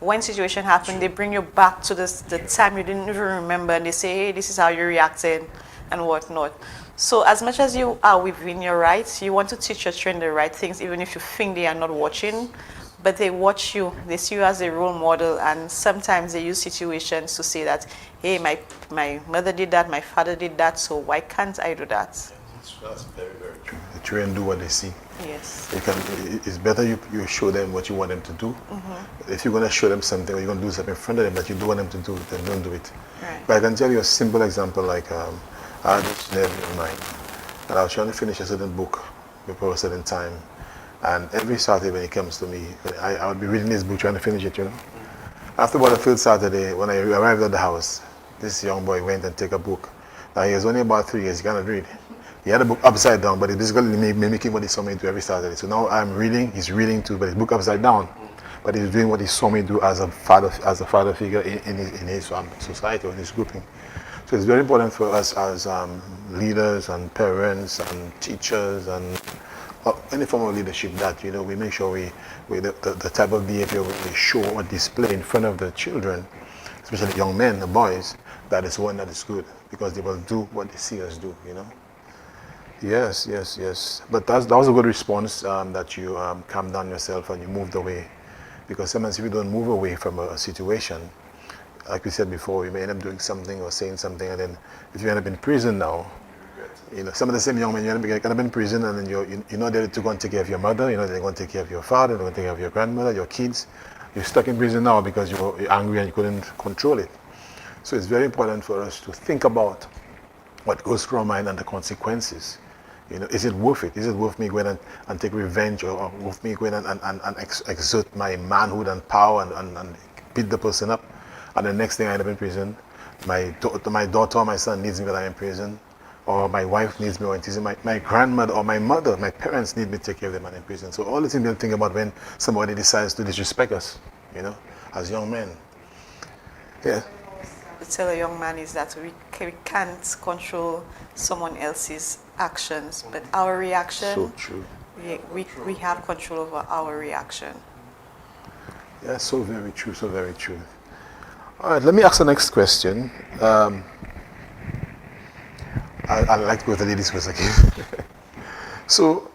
When situation happened, they bring you back to the time you didn't even remember, and they say, hey, this is how you reacted and whatnot. So as much as you are within your rights, you want to teach your children the right things, even if you think they are not watching, but they watch you, they see you as a role model, and sometimes they use situations to say that, hey, my mother did that, my father did that, so why can't I do that? That's very, very true. The children do what they see. Yes. It's better you show them what you want them to do. Mm-hmm. If you're going to show them something or you're going to do something in front of them that you don't want them to do, then don't do it. Right. But I can tell you a simple example, like I had this nephew of mine, and I was trying to finish a certain book before a certain time. And every Saturday when he comes to me, I would be reading his book, trying to finish it, After about the third Saturday, when I arrived at the house, this young boy went and took a book. Now he was only about 3 years, he cannot read. He had a book upside down, but he's basically mimicking what he saw me do every Saturday. So now I'm reading, he's reading too, but his book upside down. But he's doing what he saw me do as a father figure in his society or in his grouping. So it's very important for us as leaders and parents and teachers and any form of leadership that we make sure the type of behavior we show or display in front of the children, especially young men, the boys, that is one that is good, because they will do what they see us do. Yes, yes, yes. But that was a good response, that you calmed down yourself and you moved away. Because sometimes if you don't move away from a situation, like we said before, you may end up doing something or saying something, and then if you end up in prison now, some of the same young men, you end up in prison, and then you're not there to go and take care of your mother, they're going to take care of your father, they're going to take care of your grandmother, your kids. You're stuck in prison now because you're angry and you couldn't control it. So it's very important for us to think about what goes through our mind and the consequences. Is it worth it? Is it worth me going and take revenge, or worth me going and exert my manhood and power and beat the person up? And the next thing I end up in prison, my daughter or my son needs me when I'm in prison, or my wife needs me when I'm in prison, my grandmother or my mother, my parents need me to take care of them when I'm in prison. So all the things we think about when somebody decides to disrespect us, as young men. Yeah. To tell a young man is that we can't control someone else's actions, but our reaction, So true. we have control over our reaction. Yeah, so very true, so very true. All right, let me ask the next question. I like to go to the ladies first again. So,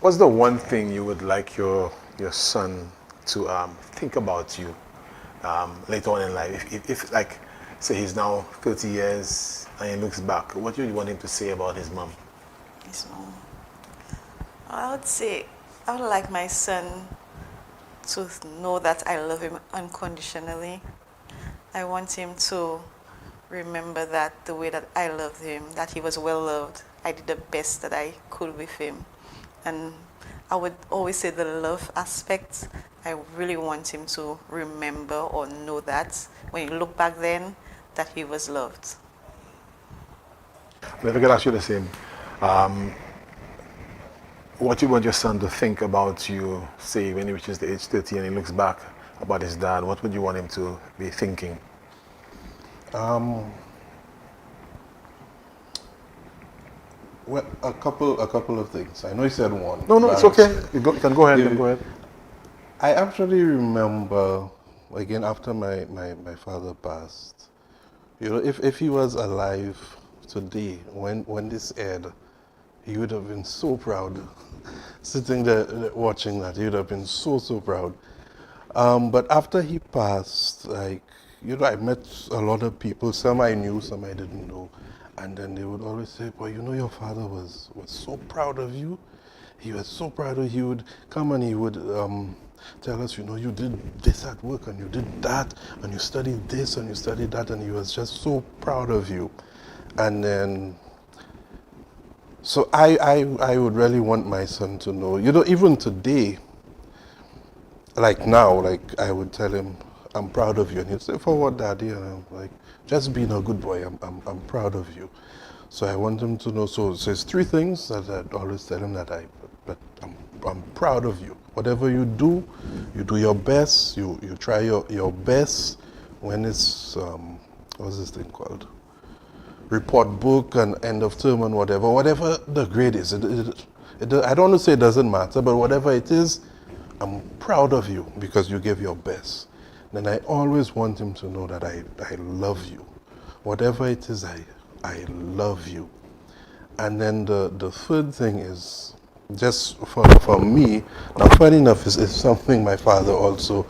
what's the one thing you would like your son to think about you later on in life? If like, say he's now 30 years and he looks back, what do you want him to say about his mom? His mom. I would say I would like my son to know that I love him unconditionally. I want him to remember that the way that I loved him, that he was well loved. I did the best that I could with him. And I would always say the love aspect, I really want him to remember or know that when you look back then, that he was loved. If I could ask you the same, what you want your son to think about you, say when he reaches the age 30 and he looks back about his dad, what would you want him to be thinking? Well, a couple of things. I know you said one. No, it's okay. You can go ahead. Go ahead. I actually remember, again, after my father passed, if he was alive today, when this aired, he would have been so proud. Sitting there watching that, he would have been so proud. But after he passed, I met a lot of people. Some I knew, some I didn't know. And then they would always say, "Boy, your father was so proud of you. He was so proud of you. He would come and he would tell us, you did this at work and you did that and you studied this and you studied that, and he was just so proud of you." And then, so I would really want my son to know, even today, like now, like I would tell him, "I'm proud of you." And he'd say, "For what, Daddy?" And I'm like, "Just being a good boy, I'm proud of you." So I want him to know, so there's three things that I'd always tell him, that I'm proud of you. Whatever you do your best, you try your best when it's, what's this thing called? Report book and end of term and whatever the grade is. I don't want to say it doesn't matter, but whatever it is, I'm proud of you because you gave your best. Then I always want him to know that I love you. Whatever it is, I love you. And then the third thing is, just for me, now funny enough, is something my father also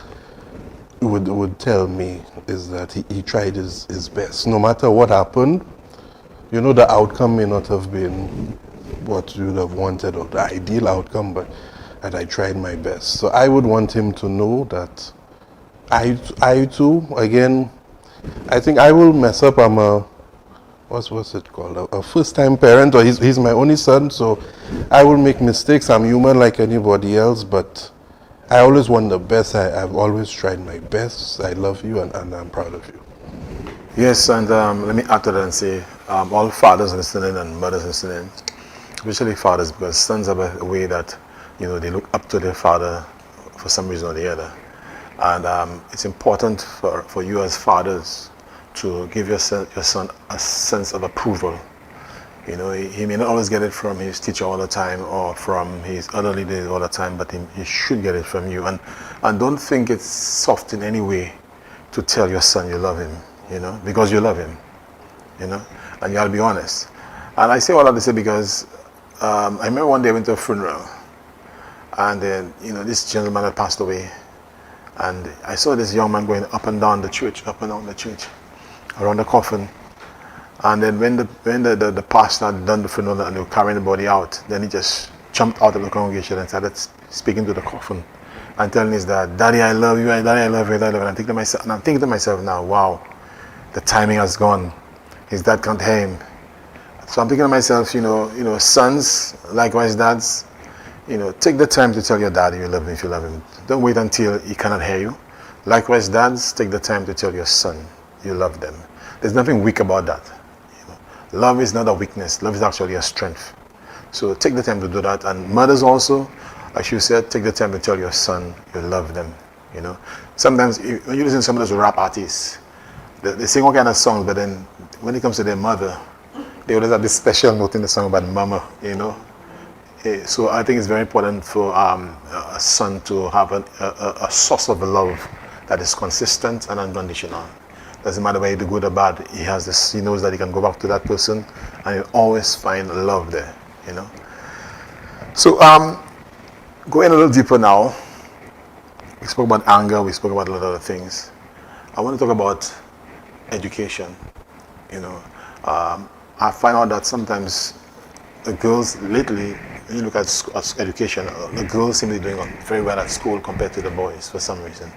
would tell me, is that he tried his best. No matter what happened, the outcome may not have been what you would have wanted or the ideal outcome, but that I tried my best. So I would want him to know that I too, again, I think I will mess up. I'm a, what's it called? A first-time parent, or he's my only son, so I will make mistakes. I'm human like anybody else, but I always want the best. I've always tried my best. I love you, and I'm proud of you. Yes, and let me add to that and say, all fathers listening and mothers listening, especially fathers, because sons have a way that, they look up to their father for some reason or the other. And it's important for you as fathers to give your son a sense of approval. He may not always get it from his teacher all the time or from his other leaders all the time, but he should get it from you. And don't think it's soft in any way to tell your son you love him, because you love him, and you gotta be honest. And I say all of this because I remember one day I went to a funeral, and then, you know, this gentleman had passed away, and I saw this young man going up and down the church, around the coffin. And then when the pastor had done the funeral and they were carrying the body out, then he just jumped out of the congregation and started speaking to the coffin and telling his dad, "Daddy, I love you, Daddy, I love you, Daddy, I love you." And I'm thinking to myself now, wow, the timing has gone. His dad can't hear him. So I'm thinking to myself, you know, sons, likewise dads, you know, take the time to tell your daddy you love him if you love him. Don't wait until he cannot hear you. Likewise, dads, take the time to tell your son you love them. There's nothing weak about that. You know, love is not a weakness. Love is actually a strength. So take the time to do that. And mothers also, like you said, take the time to tell your son you love them. You know, sometimes when you listen to some of those rap artists, they sing all kind of songs, but then when it comes to their mother, they always have this special note in the song about mama, you know. So I think it's very important for a son to have a source of love that is consistent and unconditional. Doesn't matter whether you do good or bad, he has this, he knows that he can go back to that person and he'll always find love there, you know. So going a little deeper now, we spoke about anger, we spoke about a lot of other things. I want to talk about education, you know. I find out that sometimes the girls lately, when you look at education, the girls seem to be doing very well at school compared to the boys for some reason.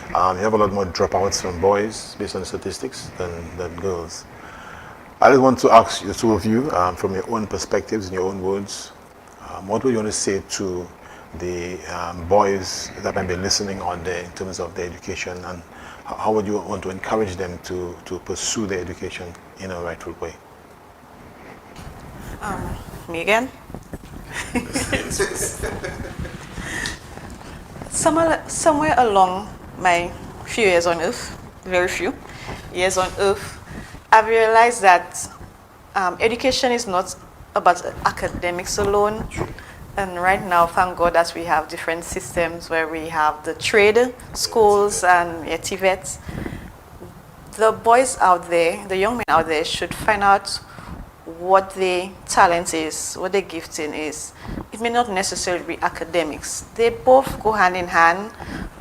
You have a lot more dropouts from boys based on the statistics than girls. I just want to ask the two of you, from your own perspectives, in your own words, what would you want to say to the boys that might be listening on there in terms of their education, and how would you want to encourage them to pursue their education in a rightful way? Me again? Somewhere along my few years on earth, very few years on earth, I've realized that education is not about academics alone. And right now, thank God that we have different systems where we have the trade schools and TVETs. The boys out there, the young men out there, should find out what their talent is, what their gifting is. It may not necessarily be academics. They both go hand in hand,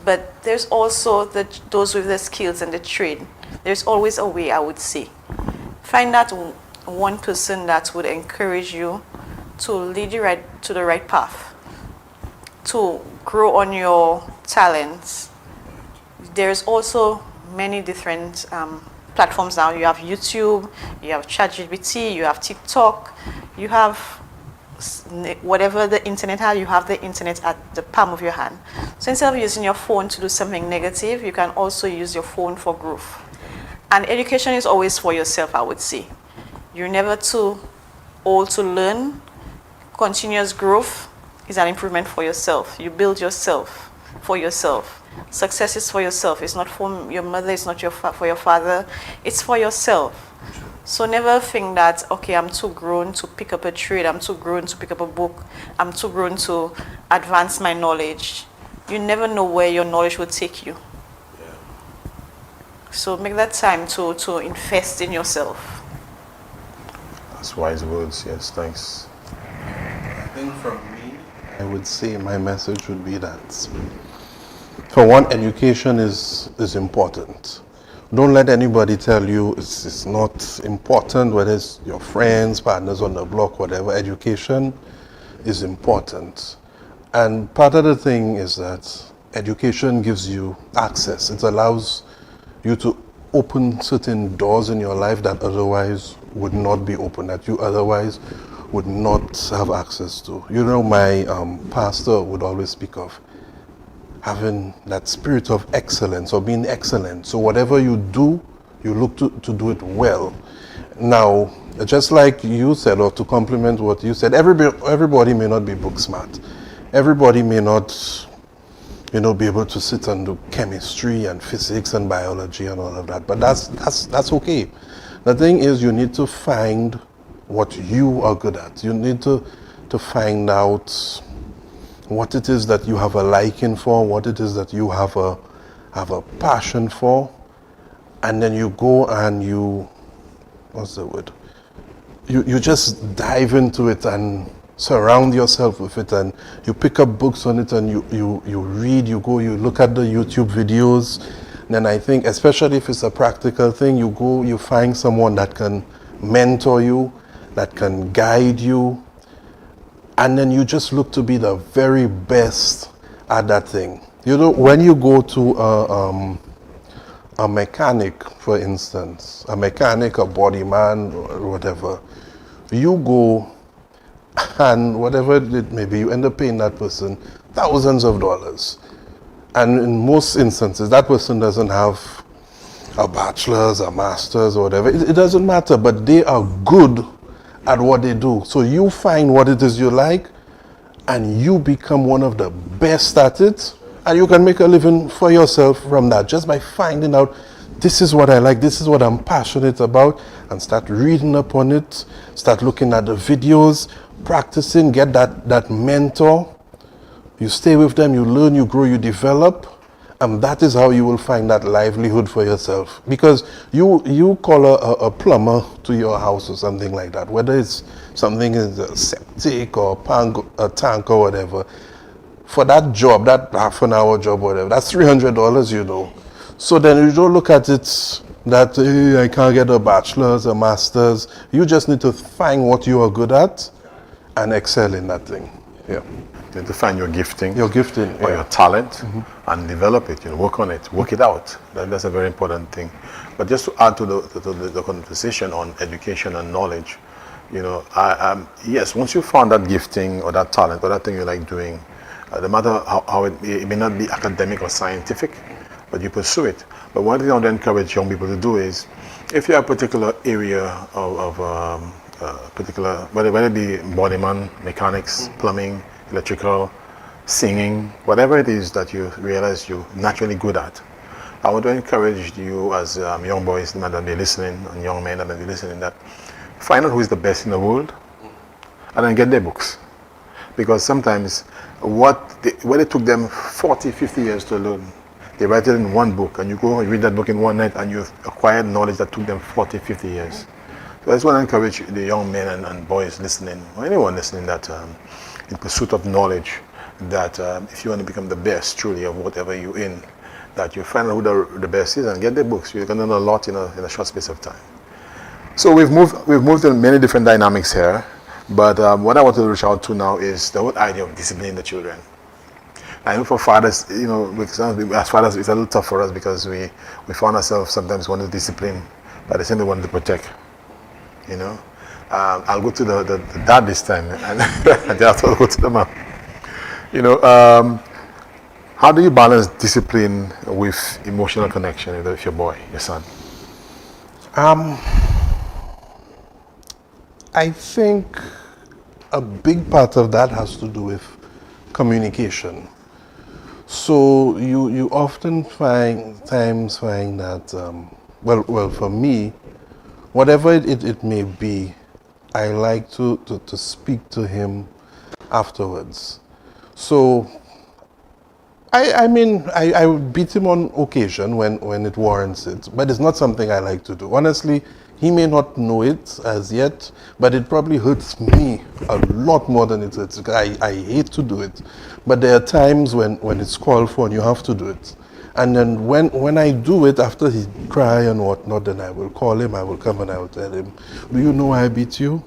but there's also those with the skills and the trade. There's always a way, I would say. Find that one person that would encourage you to lead you right to the right path, to grow on your talents. There's also many different platforms now. You have YouTube, you have ChatGPT, you have TikTok, you have whatever the internet has, you have the internet at the palm of your hand. So instead of using your phone to do something negative, you can also use your phone for growth. And education is always for yourself, I would say. You're never too old to learn. Continuous growth is an improvement for yourself. You build yourself for yourself. Success is for yourself. It's not for your mother, it's not for your father. It's for yourself. So never think that, okay, I'm too grown to pick up a trade, I'm too grown to pick up a book, I'm too grown to advance my knowledge. You never know where your knowledge will take you. So make that time to invest in yourself. That's wise words, yes, thanks. I think from me, I would say my message would be that, for one, education is important. Don't let anybody tell you it's not important, whether it's your friends, partners on the block, whatever. Education is important. And part of the thing is that education gives you access. It allows you to open certain doors in your life that otherwise would not be open, that you otherwise would not have access to. You know, my pastor would always speak of having that spirit of excellence or being excellent. So whatever you do, you look to do it well. Now, just like you said, or to complement what you said, everybody may not be book smart. Everybody may not, be able to sit and do chemistry and physics and biology and all of that. But that's okay. The thing is, you need to find what you are good at. You need to find out what it is that you have a liking for, what it is that you have a passion for, and then you go and you you just dive into it and surround yourself with it, and you pick up books on it, and you read, you look at the YouTube videos. Then I think, especially if it's a practical thing, you find someone that can mentor you, that can guide you, and then you just look to be the very best at that thing. You know, when you go to a mechanic, for instance, a mechanic, a body man, or whatever, you go and whatever it may be, you end up paying that person thousands of dollars. And in most instances, that person doesn't have a bachelor's, a master's, or whatever. It doesn't matter, but they are good at what they do. So you find what it is you like, and you become one of the best at it, and you can make a living for yourself from that just by finding out, this is what I like, this is what I'm passionate about, and start reading up on it, start looking at the videos, practicing, get that mentor. You stay with them, you learn, you grow, you develop, and that is how you will find that livelihood for yourself. Because you call a plumber to your house or something like that, whether it's something is a septic or a tank or whatever, for that job, that half an hour job or whatever, that's $300, you know. So then you don't look at it that I can't get a bachelor's, a master's. You just need to find what you are good at and excel in that thing. Yeah. You need to find your gifting. Your gifting. Or your talent, and develop it, work on it, work it out. That's a very important thing. But just to add to the conversation on education and knowledge, yes, once you found that gifting or that talent or that thing you like doing, no matter how it may not be academic or scientific, but you pursue it. But one thing I would encourage young people to do is, if you're a particular area of particular, whether it be bodyman, mechanics, plumbing, electrical, singing, whatever it is that you realize you're naturally good at, I want to encourage you as young boys that may be listening, and young men that may be listening, that find out who is the best in the world, and then get their books. Because sometimes what it took them 40, 50 years to learn, they write it in one book, and you go and read that book in one night, and you've acquired knowledge that took them 40, 50 years. So I just want to encourage the young men and boys listening, or anyone listening, that in pursuit of knowledge, that if you want to become the best truly of whatever you're in, that you find out who the best is and get their books. You can learn a lot in a short space of time. So we've moved in many different dynamics here, but what I want to reach out to now is the whole idea of disciplining the children. I know for fathers, as fathers, it's a little tough for us because we found ourselves sometimes wanting to discipline, but at the same time wanting to protect. I'll go to the dad this time, and then I'll go to the mom. How do you balance discipline with emotional connection with your boy, your son? I think a big part of that has to do with communication. So you often find that, well, for me, whatever it may be, I like to speak to him afterwards. So, I would beat him on occasion when it warrants it, but it's not something I like to do. Honestly, he may not know it as yet, but it probably hurts me a lot more than it hurts. I hate to do it, but there are times when it's called for and you have to do it. And then when I do it, after he cry and whatnot, then I will call him, I will come and I will tell him, do you know why I beat you?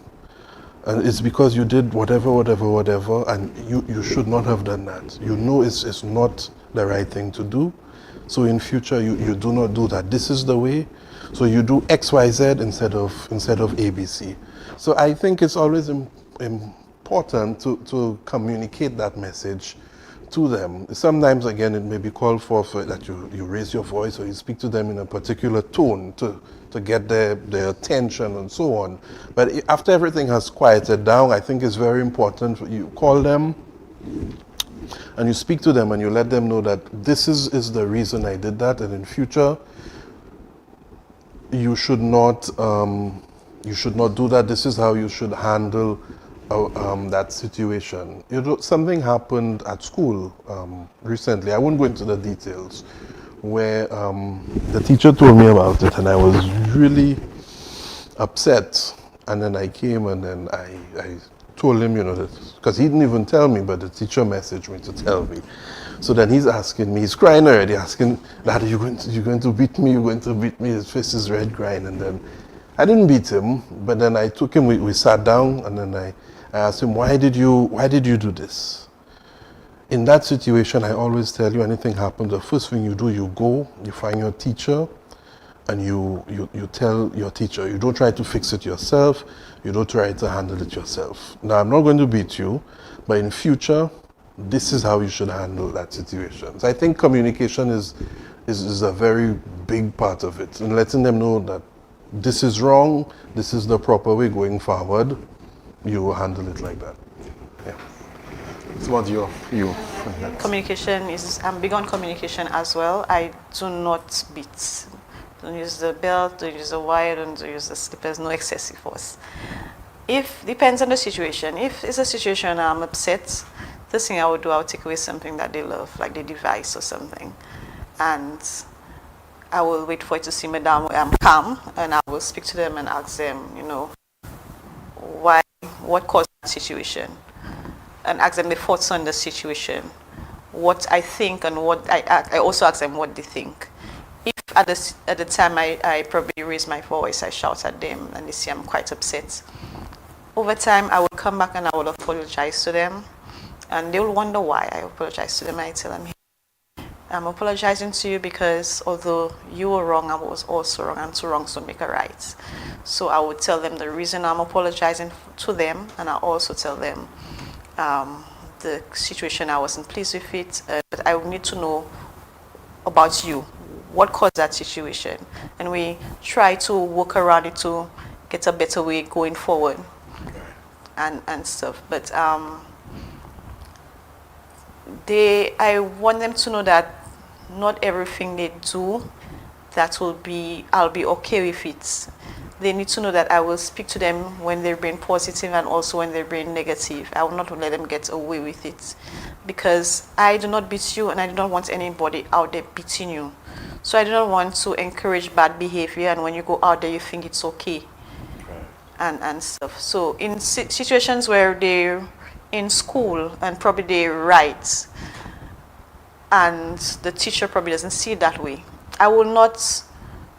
And it's because you did whatever, and you should not have done that. You know it's not the right thing to do. So in future, you do not do that. This is the way. So you do X, Y, Z instead of ABC. So I think it's always important to communicate that message to them. Sometimes, again, it may be called for that you raise your voice or you speak to them in a particular tone to get their attention and so on. But after everything has quieted down, I think it's very important you call them and you speak to them and you let them know that this is the reason I did that, and in future you should not do that. This is how you should handle that situation. Something happened at school recently. I won't go into the details, where the teacher told me about it, and I was really upset. And then I came and then I told him, you know, that, because he didn't even tell me, but the teacher messaged me to tell me. So then he's asking me, he's crying already, asking, Dad, you're going to beat me, you're going to beat me, his face is red, crying. And then I didn't beat him, but then I took him, we sat down, and then I asked him, why did you do this? In that situation, I always tell you, anything happens, the first thing you do, you go, you find your teacher, and you tell your teacher. You don't try to fix it yourself. You don't try to handle it yourself. Now, I'm not going to beat you, but in future, this is how you should handle that situation. So I think communication is a very big part of it, and letting them know that this is wrong, this is the proper way going forward, you will handle it like that. Yeah. So what you? Communication is, I'm big on communication as well. I do not beat. Don't use the belt, don't use the wire, don't use the slippers, no excessive force. Depends on the situation. If it's a situation I'm upset, the thing I would do, I would take away something that they love, like the device or something. And I will wait for it to simmer down where I'm calm, and I will speak to them and ask them, you know, what caused that situation? And ask them their thoughts on the situation, what I think, and what I also ask them what they think. If at the time I probably raise my voice, I shout at them, and they see I'm quite upset. Over time, I will come back and I will apologize to them, and they will wonder why I apologize to them. I tell them, hey, I'm apologizing to you because although you were wrong, I was also wrong, and two wrongs don't make a right. So I would tell them the reason I'm apologizing to them, and I also tell them the situation, I wasn't pleased with it, but I would need to know about you. What caused that situation? And we try to work around it to get a better way going forward and stuff. But I want them to know that not everything they do, I'll be okay with it. They need to know that I will speak to them when they're being positive and also when they're being negative. I will not let them get away with it, because I do not beat you, and I do not want anybody out there beating you. So I do not want to encourage bad behavior, and when you go out there you think it's okay and stuff. So in situations where they're in school and probably they write and the teacher probably doesn't see it that way, I will not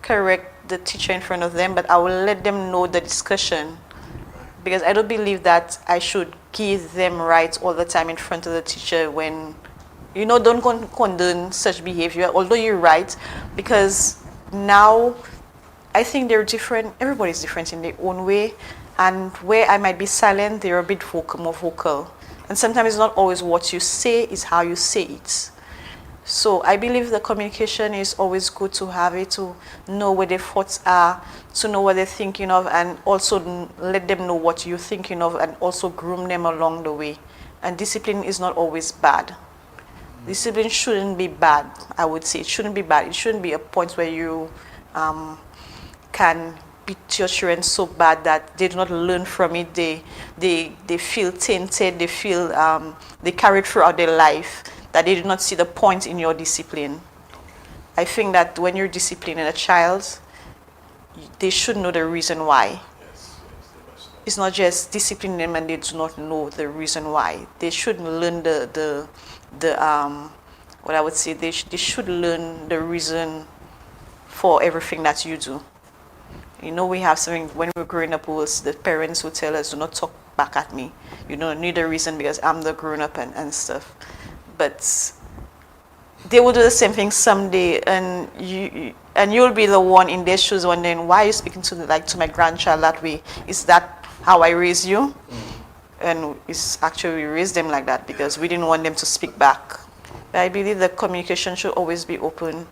correct the teacher in front of them, but I will let them know the discussion, because I don't believe that I should give them rights all the time in front of the teacher when, you know, don't condone such behavior, although you're right, because now I think they're different. Everybody's different in their own way, and where I might be silent, they're a bit more vocal. And sometimes it's not always what you say, it's how you say it. So I believe the communication is always good to have it, to know where their thoughts are, to know what they're thinking of, and also let them know what you're thinking of, and also groom them along the way. And discipline is not always bad. Discipline shouldn't be bad, I would say. It shouldn't be bad. It shouldn't be a point where you can beat your children so bad that they do not learn from it. They feel tainted. They feel they carry it throughout their life, that they do not see the point in your discipline. I think that when you're disciplining a child, they should know the reason why. It's not just disciplining them and they do not know the reason why. They should learn what I would say, they should learn the reason for everything that you do. You know, we have something, when we were growing up, the parents would tell us, do not talk back at me. You don't need a reason because I'm the grown up and stuff. But they will do the same thing someday, and you'll be the one in their shoes wondering, why are you speaking to my grandchild that way? Is that how I raise you? And it's actually we raised them like that because we didn't want them to speak back. But I believe the communication should always be open.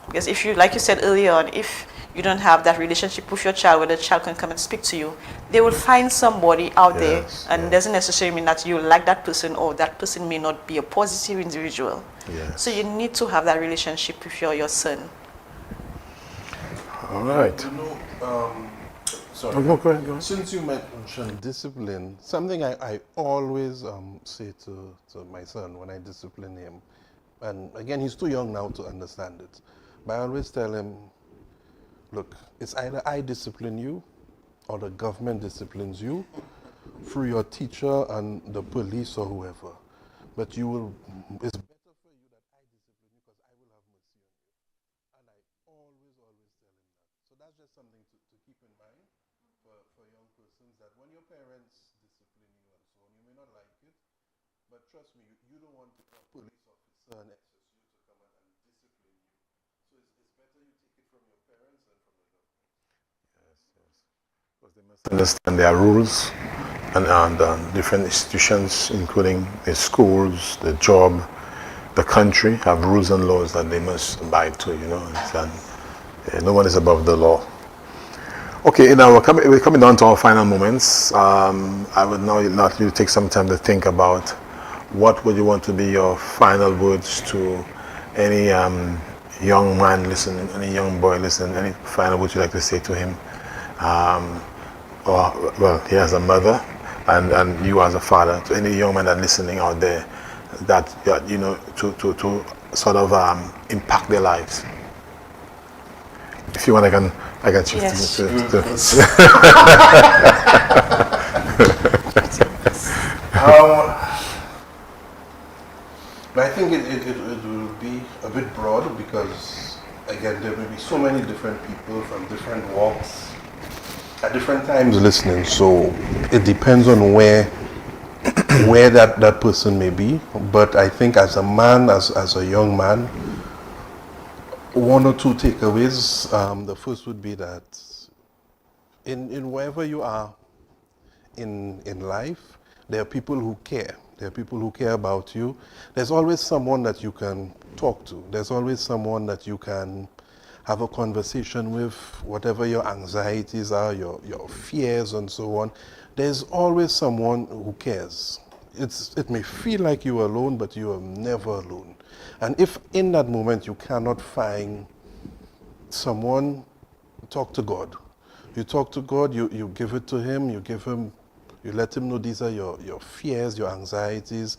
Because if you, like you said earlier on, if you don't have that relationship with your child where the child can come and speak to you, they will find somebody out there, and it doesn't necessarily mean that you like that person, or that person may not be a positive individual. So you need to have that relationship with your son. All right. You know, sorry. Go ahead. Since you mentioned discipline, something I always say to my son when I discipline him, and again, he's too young now to understand it, but I always tell him, look, it's either I discipline you or the government disciplines you through your teacher and the police or whoever. But you will, it's better for you that I discipline you because I will have mercy on you. And I always tell him that. So that's just something to keep in mind for young persons, that when your parents discipline you and so on, you may not like it, but trust me, you don't want a police officer and SSU to come and discipline you. So it's better you take it from your parents than from the government. Yes. Because they must understand their rules and different institutions, including the schools, the job, the country, have rules and laws that they must abide to, no one is above the law. Okay, now we're coming down to our final moments. I would now like you to take some time to think about what would you want to be your final words to any young man listening, any young boy listening, any final words you'd like to say to him. He has a mother, and you as a father, to any young man that's listening out there, that to sort of impact their lives. If you want, I can shift Yes. I think it will be a bit broad because, again, there will be so many different people from different walks at different times listening. So it depends on where that person may be. But I think as a man, as a young man, one or two takeaways. The first would be that in wherever you are in life, there are people who care. There are people who care about you. There's always someone that you can talk to. There's always someone that you can have a conversation with, whatever your anxieties are, your fears and so on. There's always someone who cares. It may feel like you are alone, but you are never alone. And if in that moment you cannot find someone, talk to God. You talk to God, you give it to Him, you let Him know these are your fears, your anxieties.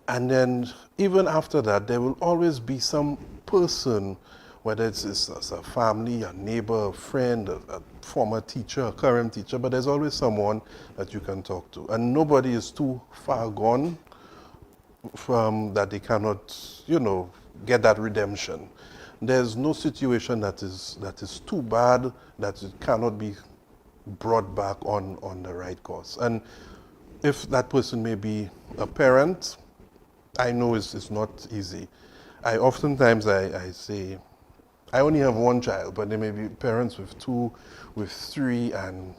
And then even after that, there will always be some person, whether it's a family, a neighbor, a friend, a former teacher, a current teacher, but there's always someone that you can talk to. And nobody is too far gone from that they cannot, get that redemption. There's no situation that is too bad that it cannot be brought back on the right course. And if that person may be a parent, I know it's not easy. Oftentimes I say, I only have one child, but there may be parents with 2, with 3, and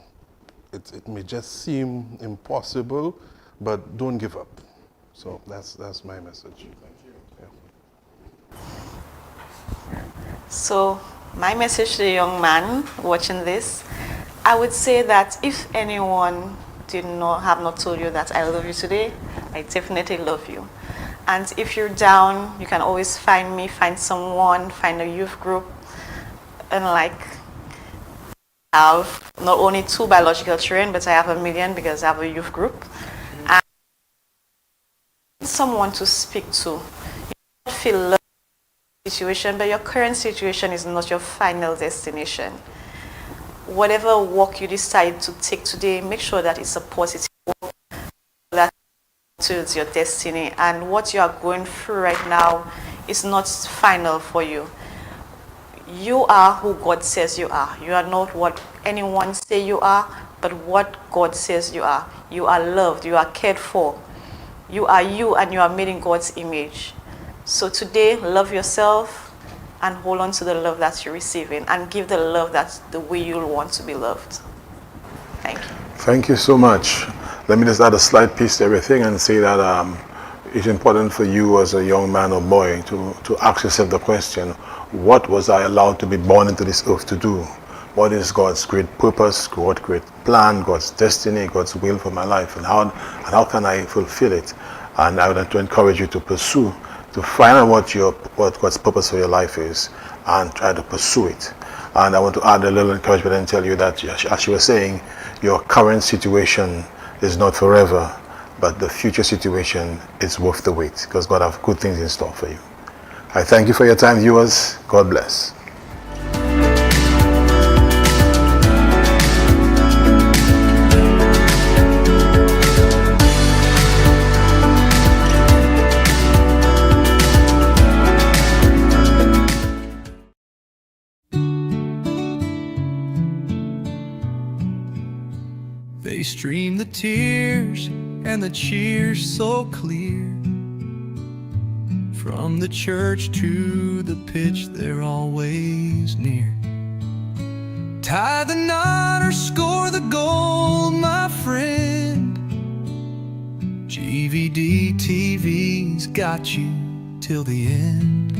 it may just seem impossible, but don't give up. So that's my message. Thank you. Yeah. So my message to the young man watching this, I would say that if anyone have not told you that I love you today, I definitely love you. And if you're down, you can always find me, find someone, find a youth group. And I have not only 2 biological children, but I have 1 million because I have a youth group. And someone to speak to. You don't feel love in the situation, but your current situation is not your final destination. Whatever walk you decide to take today, make sure that it's a positive walk that towards your destiny, and what you are going through right now is not final for you. You are who God says you are. You are not what anyone say you are, but what God says you are. You are loved, you are cared for. You are you, and you are made in God's image. So today, love yourself and hold on to the love that you're receiving, and give the love that's the way you want to be loved. Thank you. Thank you so much. Let me just add a slight piece to everything and say that it's important for you as a young man or boy to ask yourself the question, what was I allowed to be born into this earth to do? What is God's great purpose, God's great plan, God's destiny, God's will for my life, and how can I fulfill it? And I would like to encourage you to pursue, to find out what God's purpose for your life is, and try to pursue it. And I want to add a little encouragement and tell you that, as you were saying, your current situation is not forever, but the future situation is worth the wait, because God has good things in store for you. I thank you for your time, viewers. God bless. They stream the tears and the cheers so clear. From the church to the pitch, they're always near. Tie the knot or score the goal, my friend. GVD TV's got you till the end.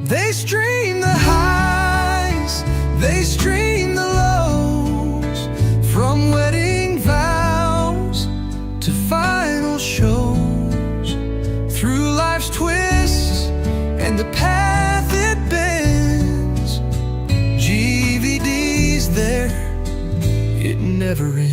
They stream the highs, they stream the lows, from wedding vows to final shows, through life's twists and the path it bends. GVD's there, it never ends.